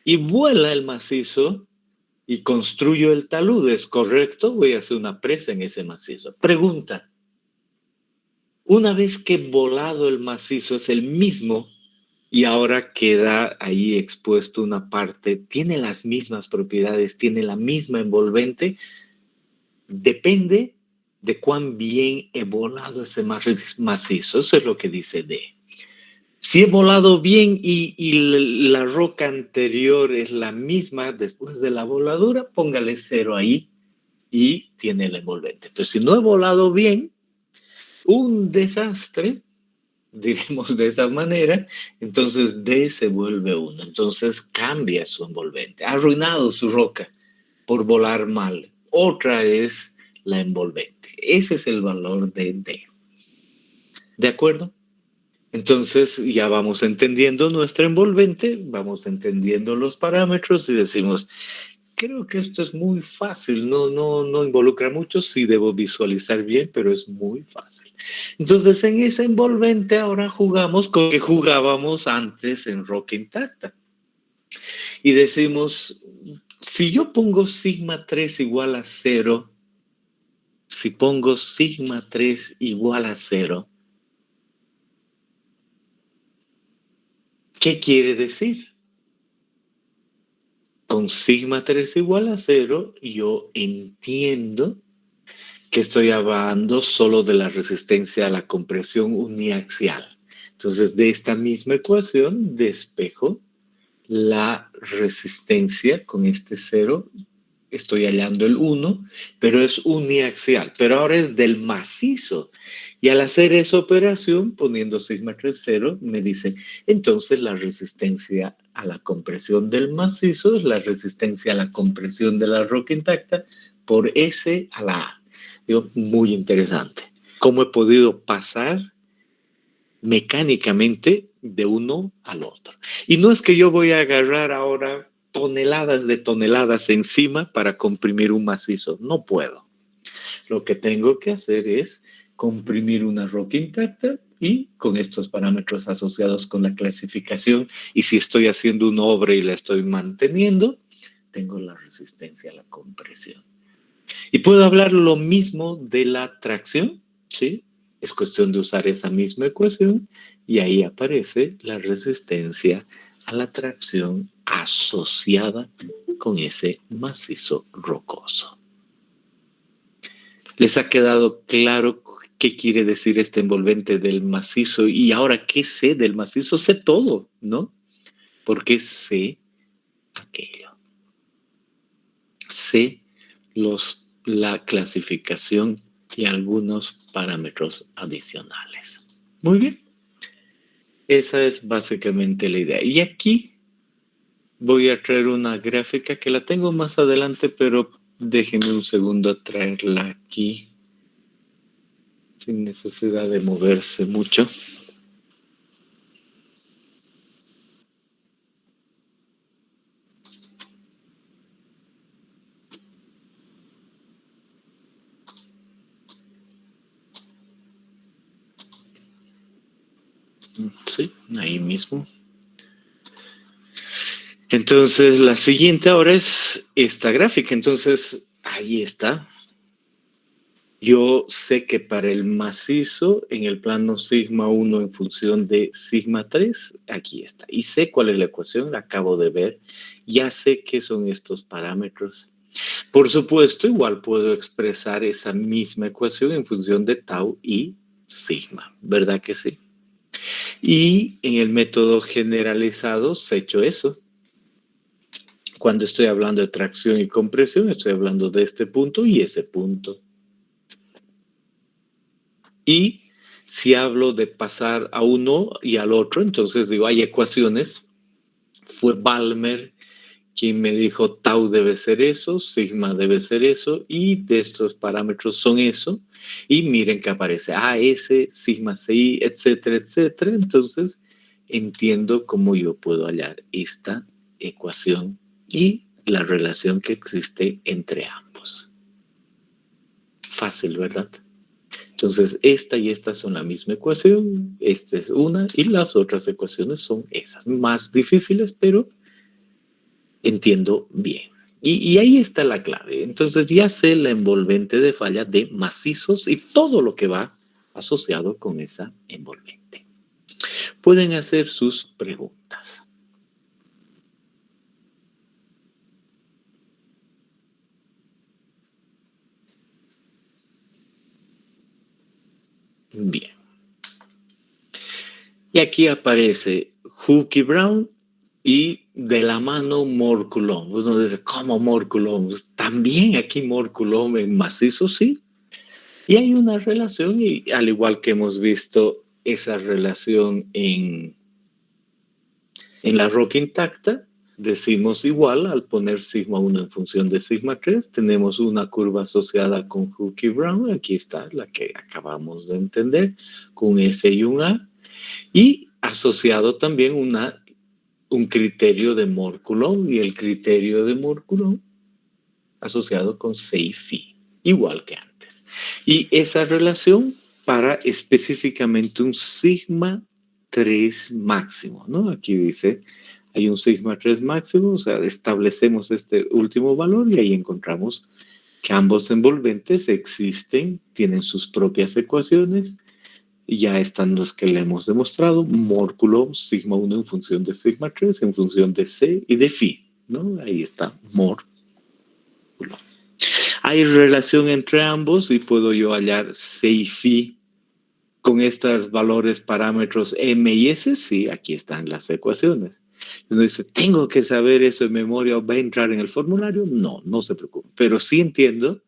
[SPEAKER 1] y vuela el macizo y construyo el talud. ¿Es correcto? Voy a hacer una presa en ese macizo. Pregunta, una vez que volado el macizo es el mismo y ahora queda ahí expuesto una parte, tiene las mismas propiedades, tiene la misma envolvente, depende de cuán bien he volado ese macizo. Eso es lo que dice D. Si he volado bien y la roca anterior es la misma después de la voladura, póngale 0 ahí y tiene el envolvente. Entonces, si no he volado bien, un desastre, diremos de esa manera, entonces D se vuelve 1. Entonces cambia su envolvente. Ha arruinado su roca por volar mal. Otra es la envolvente. Ese es el valor de D. ¿De acuerdo? Entonces ya vamos entendiendo nuestra envolvente, vamos entendiendo los parámetros y decimos, creo que esto es muy fácil, no involucra mucho, sí debo visualizar bien, pero es muy fácil. Entonces, en ese envolvente ahora jugamos con lo que jugábamos antes en Rock Intacta. Y decimos, si yo pongo sigma 3 igual a 0, si pongo sigma 3 igual a 0, ¿qué quiere decir? Con sigma 3 igual a 0, yo entiendo que estoy hablando solo de la resistencia a la compresión uniaxial. Entonces, de esta misma ecuación, despejo la resistencia con este 0. Estoy hallando el 1, pero es uniaxial. Pero ahora es del macizo. Y al hacer esa operación, poniendo sigma 3, 0, me dice, entonces la resistencia a la compresión del macizo es la resistencia a la compresión de la roca intacta por S a la A. Digo, muy interesante. ¿Cómo he podido pasar mecánicamente de uno al otro? Y no es que yo voy a agarrar ahora toneladas de toneladas encima para comprimir un macizo. No puedo. Lo que tengo que hacer es comprimir una roca intacta y con estos parámetros asociados con la clasificación, y si estoy haciendo una obra y la estoy manteniendo, tengo la resistencia a la compresión. Y puedo hablar lo mismo de la tracción, ¿sí? Es cuestión de usar esa misma ecuación y ahí aparece la resistencia a la tracción asociada con ese macizo rocoso. ¿Les ha quedado claro qué quiere decir este envolvente del macizo? Y ahora, ¿qué sé del macizo? Sé todo, ¿no? Porque sé aquello. Sé la clasificación y algunos parámetros adicionales. Muy bien. Esa es básicamente la idea. Y aquí voy a traer una gráfica que la tengo más adelante, pero déjenme un segundo a traerla aquí sin necesidad de moverse mucho. Sí, ahí mismo. Entonces, la siguiente ahora es esta gráfica. Entonces, ahí está. Yo sé que para el macizo, en el plano sigma 1 en función de sigma 3, aquí está. Y sé cuál es la ecuación, la acabo de ver. Ya sé qué son estos parámetros. Por supuesto, igual puedo expresar esa misma ecuación en función de tau y sigma, ¿verdad que sí? Y en el método generalizado se ha hecho eso. Cuando estoy hablando de tracción y compresión, estoy hablando de este punto y ese punto. Y si hablo de pasar a uno y al otro, entonces digo, hay ecuaciones. Fue Balmer quien me dijo tau debe ser eso, sigma debe ser eso, y de estos parámetros son eso. Y miren que aparece AS, sigma CI, etcétera, etcétera. Entonces entiendo cómo yo puedo hallar esta ecuación y la relación que existe entre ambos. Fácil, ¿verdad? Entonces, esta y esta son la misma ecuación, esta es una y las otras ecuaciones son esas, más difíciles, pero entiendo bien. Y ahí está la clave. Entonces, ya sé la envolvente de falla de macizos y todo lo que va asociado con esa envolvente. Pueden hacer sus preguntas. Bien. Y aquí aparece Hooky Brown y de la mano Moore Coulomb. Uno dice, ¿cómo Moore Coulomb? También aquí Moore Coulomb en macizo, sí. Y hay una relación, y al igual que hemos visto esa relación en la roca intacta, decimos igual al poner sigma 1 en función de sigma 3. Tenemos una curva asociada con Hooky Brown. Aquí está, la que acabamos de entender, con S y un A. Y asociado también un criterio de Moore Coulomb, y el criterio de Moore Coulomb asociado con 6 phi, igual que antes. Y esa relación para específicamente un sigma 3 máximo, ¿no? Aquí dice, hay un sigma 3 máximo, o sea, establecemos este último valor y ahí encontramos que ambos envolventes existen, tienen sus propias ecuaciones, y ya están los que le hemos demostrado, mórculo sigma 1 en función de sigma 3, en función de C y de phi, ¿no? Ahí está, mórculo. Hay relación entre ambos y puedo yo hallar C y phi con estos valores parámetros M y S, sí, aquí están las ecuaciones. Uno dice, ¿tengo que saber eso en memoria o va a entrar en el formulario? No, no se preocupe, pero sí entiendo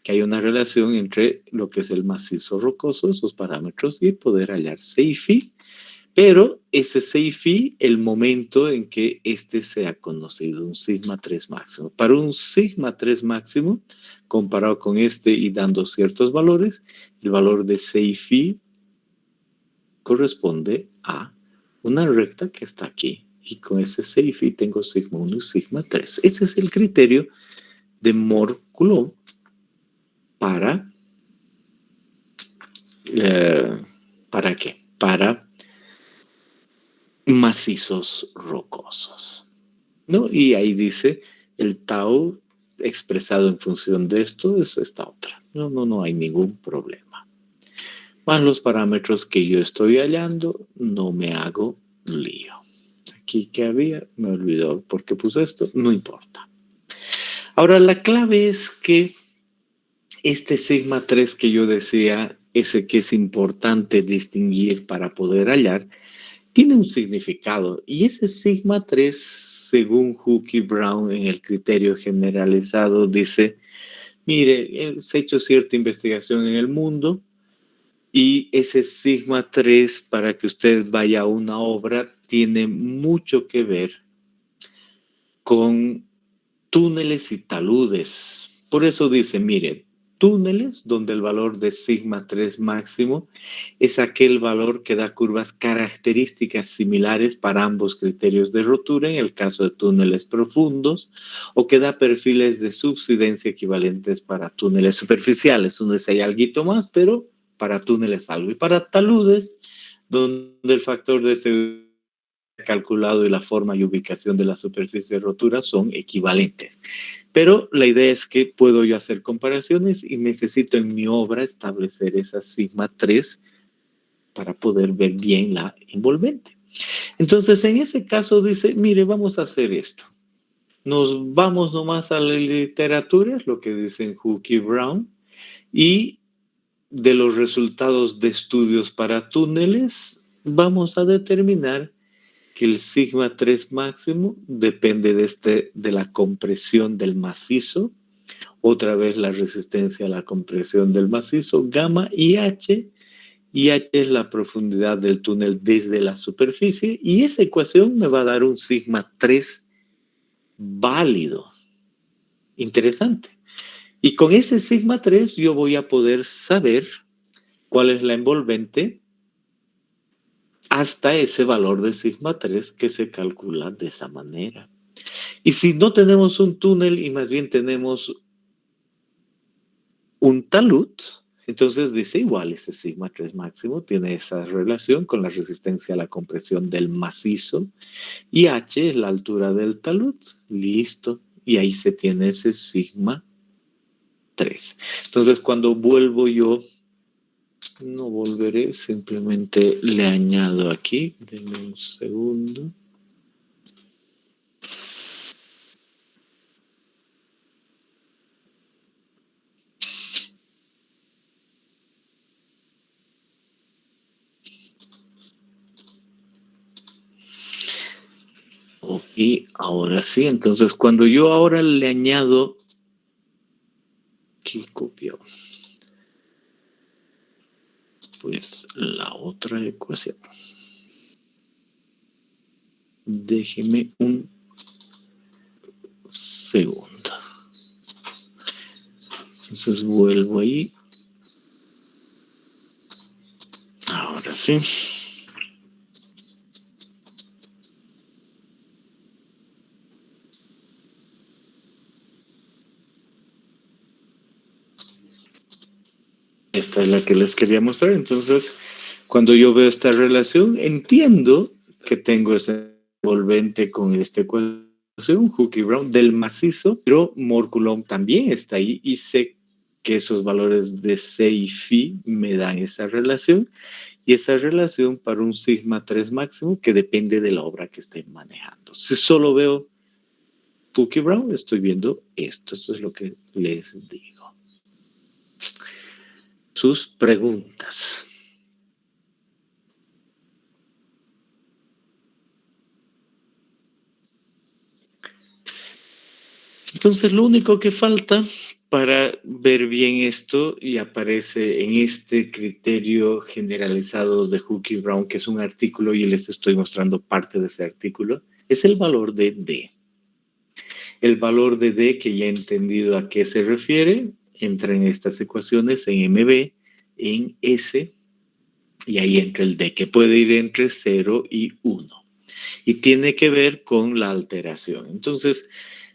[SPEAKER 1] que hay una relación entre lo que es el macizo rocoso, esos parámetros, y poder hallar C y phi, pero ese C y phi, el momento en que este sea conocido, un sigma 3 máximo. Para un sigma 3 máximo, comparado con este y dando ciertos valores, el valor de C y phi corresponde a una recta que está aquí. Y con ese C y phi tengo sigma 1 y sigma 3. Ese es el criterio de Moore-Coulomb ¿para qué? Para macizos rocosos, ¿no? Y ahí dice, el tau expresado en función de esto es esta otra. No hay ningún problema. Más los parámetros que yo estoy hallando, no me hago lío. Aquí que había, me olvidó por qué puse esto, no importa. Ahora, la clave es que este sigma 3 que yo decía, ese que es importante distinguir para poder hallar, tiene un significado. Y ese sigma 3, según Hooke y Brown en el criterio generalizado, dice, mire, se ha hecho cierta investigación en el mundo y ese sigma 3, para que usted vaya a una obra, tiene mucho que ver con túneles y taludes. Por eso dice, mire, túneles donde el valor de sigma 3 máximo es aquel valor que da curvas características similares para ambos criterios de rotura en el caso de túneles profundos, o que da perfiles de subsidencia equivalentes para túneles superficiales, donde hay algo más, pero para túneles algo. Y para taludes, donde el factor de seguridad calculado y la forma y ubicación de la superficie de rotura son equivalentes. Pero la idea es que puedo yo hacer comparaciones y necesito en mi obra establecer esa sigma 3 para poder ver bien la envolvente. Entonces, en ese caso dice, mire, vamos a hacer esto. Nos vamos nomás a la literatura, es lo que dicen Hooke y Brown, y de los resultados de estudios para túneles, vamos a determinar que el sigma 3 máximo depende de la compresión del macizo, otra vez la resistencia a la compresión del macizo, gamma y H es la profundidad del túnel desde la superficie, y esa ecuación me va a dar un sigma 3 válido. Interesante. Y con ese sigma 3 yo voy a poder saber cuál es la envolvente hasta ese valor de sigma 3 que se calcula de esa manera. Y si no tenemos un túnel y más bien tenemos un talud, entonces dice igual, ese sigma 3 máximo tiene esa relación con la resistencia a la compresión del macizo, y H es la altura del talud. Listo. Y ahí se tiene ese sigma 3. Entonces, cuando vuelvo yo, no volveré, simplemente le añado aquí, denme un segundo. Y ahora sí, entonces cuando yo ahora le añado, ¿qué copió? Pues la otra ecuación. Déjeme un segundo. Entonces vuelvo ahí. Ahora sí. Esta es la que les quería mostrar. Entonces, cuando yo veo esta relación, entiendo que tengo ese envolvente con esta ecuación, Hookie Brown, del macizo, pero Morculum también está ahí y sé que esos valores de C y Phi me dan esa relación y esa relación para un sigma 3 máximo que depende de la obra que estén manejando. Si solo veo Hookie Brown, estoy viendo esto. Esto es lo que les digo. Sus preguntas. Entonces, lo único que falta para ver bien esto y aparece en este criterio generalizado de Hookie Brown, que es un artículo y les estoy mostrando parte de ese artículo, es el valor de D. El valor de D, que ya he entendido a qué se refiere, entra en estas ecuaciones en MB, en S, y ahí entra el D, que puede ir entre 0 y 1. Y tiene que ver con la alteración. Entonces,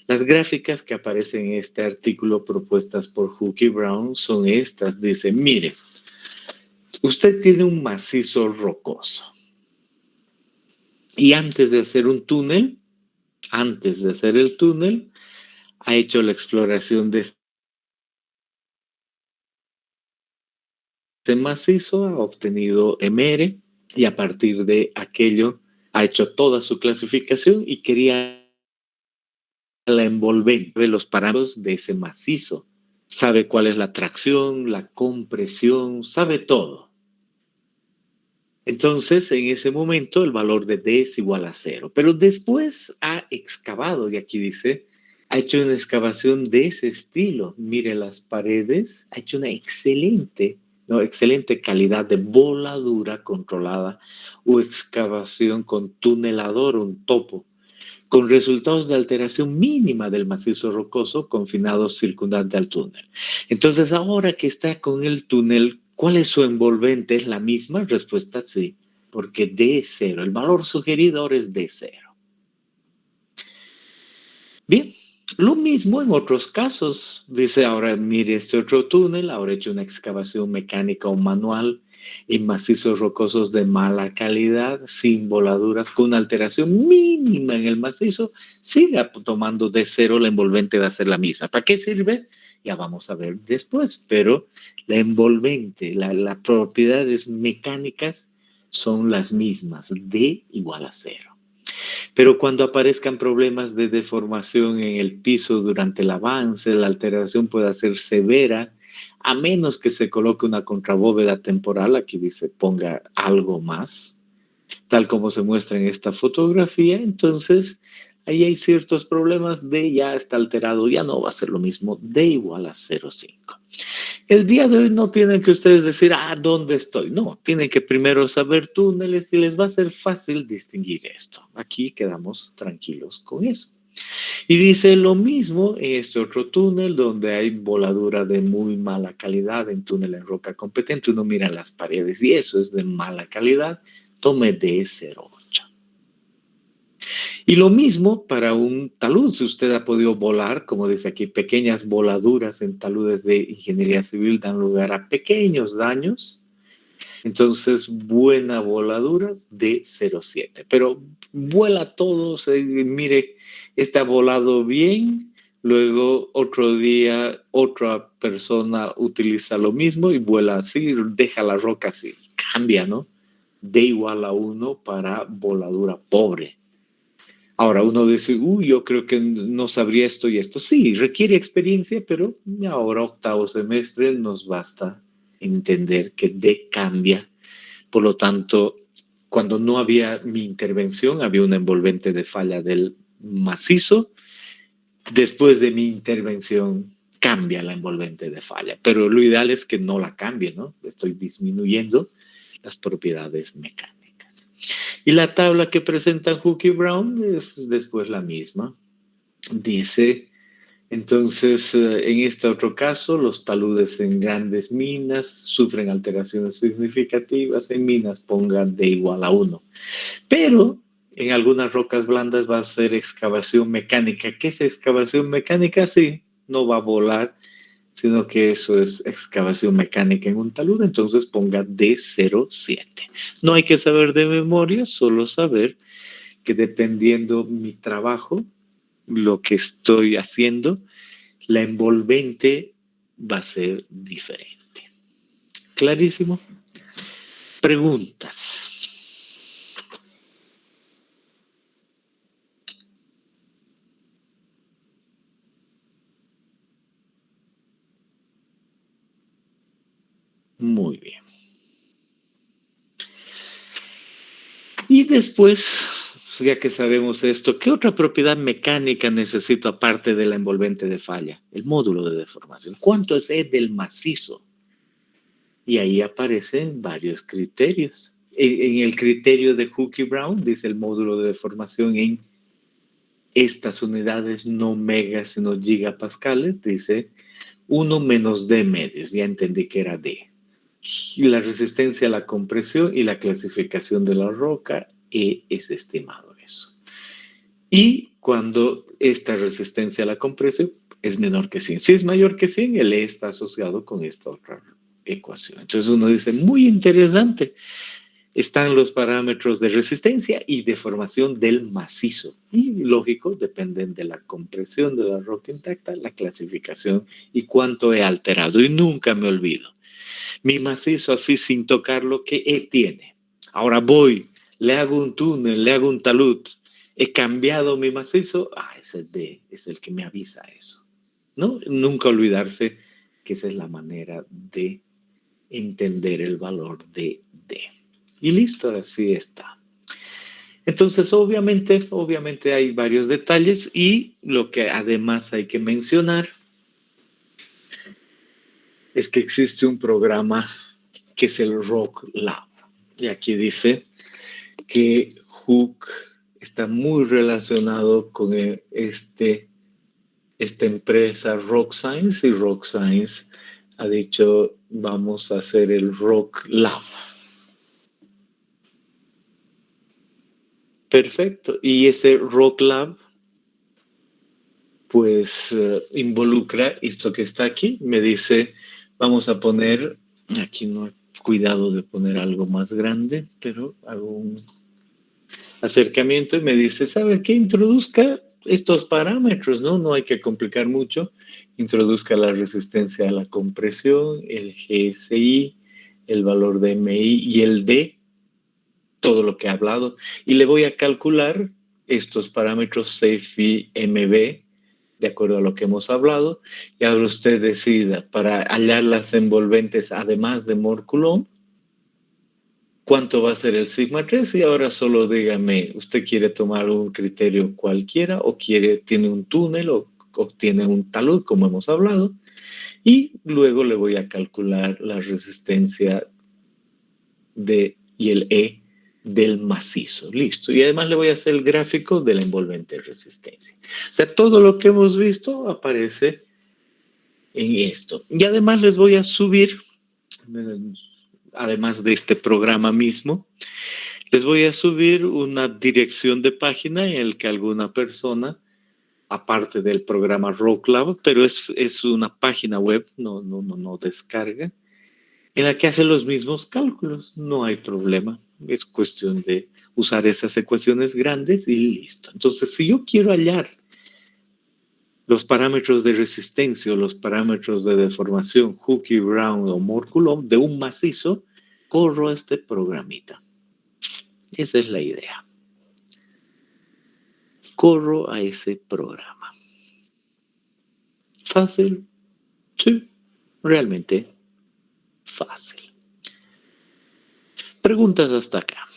[SPEAKER 1] las gráficas que aparecen en este artículo propuestas por Hookie Brown son estas. Dice, mire, usted tiene un macizo rocoso. Y antes de hacer un túnel, antes de hacer el túnel, ha hecho la exploración de este macizo, ha obtenido MR y a partir de aquello ha hecho toda su clasificación y quería la envolvente de los parámetros de ese macizo. Sabe cuál es la tracción, la compresión, sabe todo. Entonces, en ese momento, el valor de D es igual a 0. Pero después ha excavado, y aquí dice, ha hecho una excavación de ese estilo. Mire las paredes, ha hecho una excelente calidad de voladura controlada o excavación con tunelador, un topo, con resultados de alteración mínima del macizo rocoso confinado circundante al túnel. Entonces, ahora que está con el túnel, ¿cuál es su envolvente? ¿Es la misma? Respuesta sí, porque D es 0. El valor sugerido ahora es D 0. Bien, lo mismo en otros casos. Dice ahora, mire este otro túnel, ahora he hecho una excavación mecánica o manual en macizos rocosos de mala calidad, sin voladuras, con una alteración mínima en el macizo, siga tomando de 0, la envolvente va a ser la misma. ¿Para qué sirve? Ya vamos a ver después, pero la envolvente, las propiedades mecánicas son las mismas, D igual a 0. Pero cuando aparezcan problemas de deformación en el piso durante el avance, la alteración puede ser severa, a menos que se coloque una contrabóveda temporal, aquí dice ponga algo más, tal como se muestra en esta fotografía. Entonces, ahí hay ciertos problemas. D ya está alterado, ya no va a ser lo mismo, D igual a 0,5. El día de hoy no tienen que ustedes decir, ¿dónde estoy? No, tienen que primero saber túneles y les va a ser fácil distinguir esto. Aquí quedamos tranquilos con eso. Y dice lo mismo en este otro túnel donde hay voladura de muy mala calidad, en túnel en roca competente. Uno mira las paredes y eso es de mala calidad. Tome D08. Y lo mismo para un talud. Si usted ha podido volar, como dice aquí, pequeñas voladuras en taludes de ingeniería civil dan lugar a pequeños daños. Entonces, buena voladura de 0,7. Pero vuela todo, mire, está volado bien. Luego, otro día, otra persona utiliza lo mismo y vuela así, deja la roca así. Cambia, ¿no? D igual a 1 para voladura pobre. Ahora uno dice, yo creo que no sabría esto y esto. Sí, requiere experiencia, pero ahora octavo semestre nos basta entender que D cambia. Por lo tanto, cuando no había mi intervención, había una envolvente de falla del macizo. Después de mi intervención, cambia la envolvente de falla. Pero lo ideal es que no la cambie, ¿no? Estoy disminuyendo las propiedades mecánicas. Y la tabla que presenta Hookie Brown es después la misma. Dice, entonces, en este otro caso, los taludes en grandes minas sufren alteraciones significativas. En minas pongan D igual a 1. Pero en algunas rocas blandas va a ser excavación mecánica. ¿Qué es excavación mecánica? Sí, no va a volar sino que eso es excavación mecánica en un talud, entonces ponga D07. No hay que saber de memoria, solo saber que dependiendo mi trabajo, lo que estoy haciendo, la envolvente va a ser diferente. ¿Clarísimo? Preguntas. Muy bien. Y después, ya que sabemos esto, ¿qué otra propiedad mecánica necesito aparte de la envolvente de falla? El módulo de deformación. ¿Cuánto es E del macizo? Y ahí aparecen varios criterios. En el criterio de Hook y Brown dice el módulo de deformación en estas unidades, no megas, sino gigapascales, dice 1 menos D medios. Ya entendí que era D. Y la resistencia a la compresión y la clasificación de la roca, E es estimado eso. Y cuando esta resistencia a la compresión es menor que 100. Si es mayor que 100, el E está asociado con esta otra ecuación. Entonces uno dice, muy interesante, están los parámetros de resistencia y deformación del macizo. Y lógico, dependen de la compresión de la roca intacta, la clasificación y cuánto he alterado. Y nunca me olvido. Mi macizo así sin tocarlo, ¿qué E tiene? Ahora voy, le hago un túnel, le hago un talud. He cambiado mi macizo. Ese es D, es el que me avisa eso. ¿No? Nunca olvidarse que esa es la manera de entender el valor de D. Y listo, así está. Entonces, obviamente hay varios detalles y lo que además hay que mencionar es que existe un programa que es el Rock Lab. Y aquí dice que Hook está muy relacionado con esta empresa Rock Science y Rock Science ha dicho vamos a hacer el Rock Lab. Perfecto. Y ese Rock Lab pues involucra esto que está aquí. Me dice, vamos a poner, aquí no he cuidado de poner algo más grande, pero hago un acercamiento y me dice, ¿sabe qué? Introduzca estos parámetros, ¿no? No hay que complicar mucho. Introduzca la resistencia a la compresión, el GSI, el valor de MI y el D, todo lo que he hablado. Y le voy a calcular estos parámetros SAFE y MB, de acuerdo a lo que hemos hablado. Y ahora usted decida, para hallar las envolventes, además de Mohr Coulomb, ¿cuánto va a ser el sigma 3? Y ahora solo dígame, ¿usted quiere tomar un criterio cualquiera o tiene un túnel o tiene un talud, como hemos hablado? Y luego le voy a calcular la resistencia y el E del macizo. Listo. Y además le voy a hacer el gráfico de la envolvente resistencia. O sea, todo lo que hemos visto aparece en esto. Y además les voy a subir, además de este programa mismo, les voy a subir una dirección de página en la que alguna persona, aparte del programa Rock Lab, pero es una página web, no descarga, en la que hace los mismos cálculos. No hay problema. Es cuestión de usar esas ecuaciones grandes y listo. Entonces, si yo quiero hallar los parámetros de resistencia o los parámetros de deformación, Hook y Brown o Mohr Coulomb de un macizo, corro este programita. Esa es la idea. Corro a ese programa. ¿Fácil? Sí, realmente fácil. Preguntas hasta acá.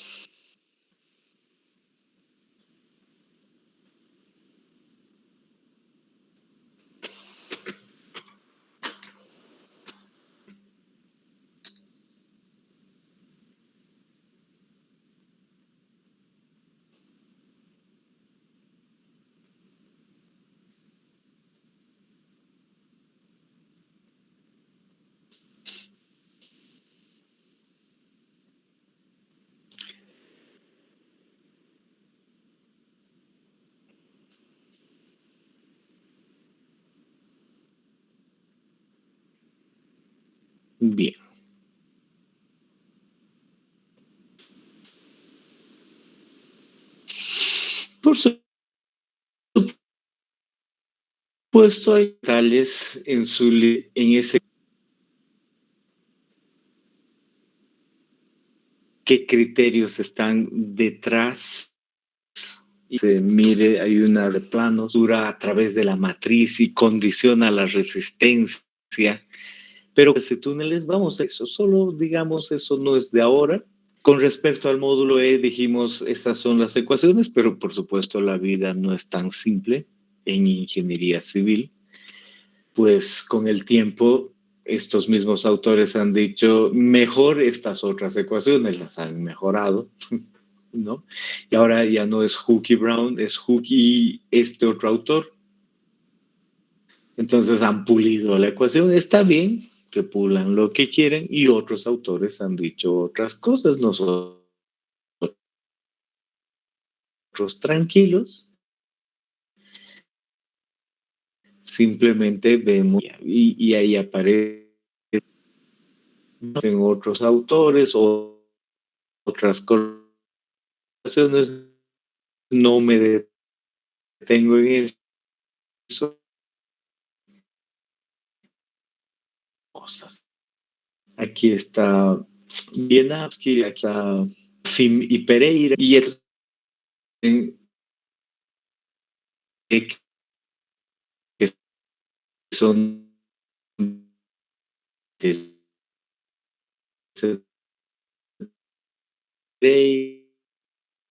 [SPEAKER 1] Bien. Por supuesto, hay detalles en ese qué criterios están detrás. Y se mire, hay una de planos, dura a través de la matriz y condiciona la resistencia. Pero ese túneles, vamos a eso, solo digamos, eso no es de ahora. Con respecto al módulo E, dijimos, esas son las ecuaciones, pero por supuesto la vida no es tan simple en ingeniería civil. Pues con el tiempo, estos mismos autores han dicho, mejor estas otras ecuaciones, las han mejorado, ¿no? Y ahora ya no es Hooke y Brown, es Hooke y este otro autor. Entonces han pulido la ecuación, está bien que pulan lo que quieren y otros autores han dicho otras cosas, nosotros tranquilos, simplemente vemos y ahí aparecen otros autores o otras correlaciones, no me detengo en eso, cosas. Aquí está Bienavsky, aquí está Fim y Pereira, y que son de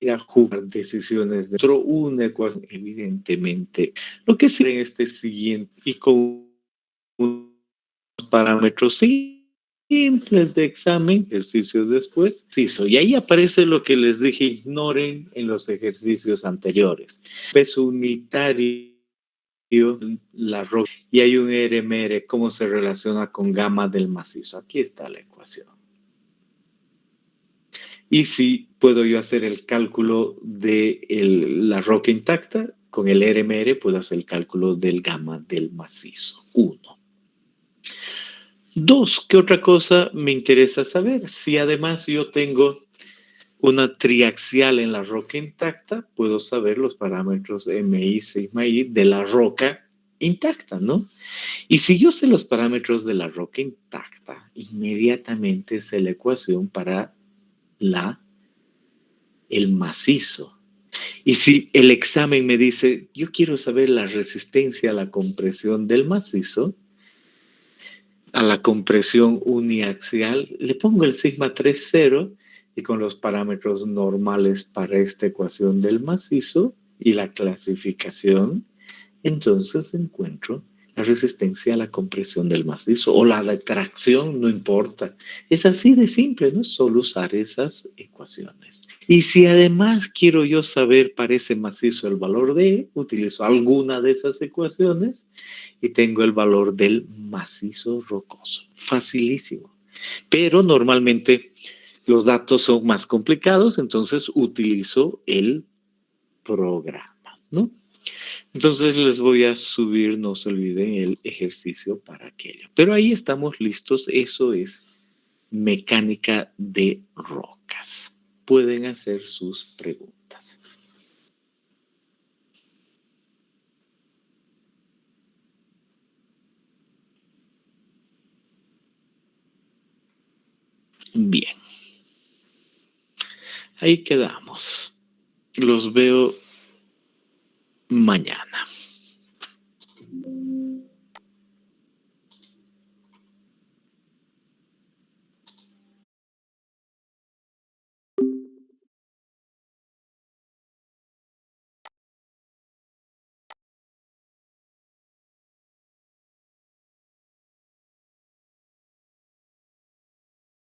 [SPEAKER 1] a jugar decisiones de otro, una ecuación, evidentemente. Lo que sigue en este siguiente y con unos parámetros simples de examen, ejercicios después, y ahí aparece lo que les dije, ignoren en los ejercicios anteriores. Peso unitario, la roca, y hay un RMR, cómo se relaciona con gamma del macizo. Aquí está la ecuación. Y si puedo yo hacer el cálculo de la roca intacta, con el RMR puedo hacer el cálculo del gamma del macizo. 1. 2, ¿qué otra cosa me interesa saber? Si además yo tengo una triaxial en la roca intacta, puedo saber los parámetros MI, sigma I de la roca intacta, ¿no? Y si yo sé los parámetros de la roca intacta, inmediatamente sé la ecuación para el macizo. Y si el examen me dice, yo quiero saber la resistencia a la compresión del macizo, a la compresión uniaxial, le pongo el sigma 3,0 y con los parámetros normales para esta ecuación del macizo y la clasificación, entonces encuentro la resistencia a la compresión del macizo o la de tracción, no importa. Es así de simple, ¿no? Solo usar esas ecuaciones. Y si además quiero yo saber para ese macizo el valor de E, utilizo alguna de esas ecuaciones y tengo el valor del macizo rocoso. Facilísimo. Pero normalmente los datos son más complicados, entonces utilizo el programa, ¿no? Entonces les voy a subir, no se olviden, el ejercicio para aquello. Pero ahí estamos listos, eso es mecánica de rocas. Pueden hacer sus preguntas. Bien. Ahí quedamos. Los veo mañana.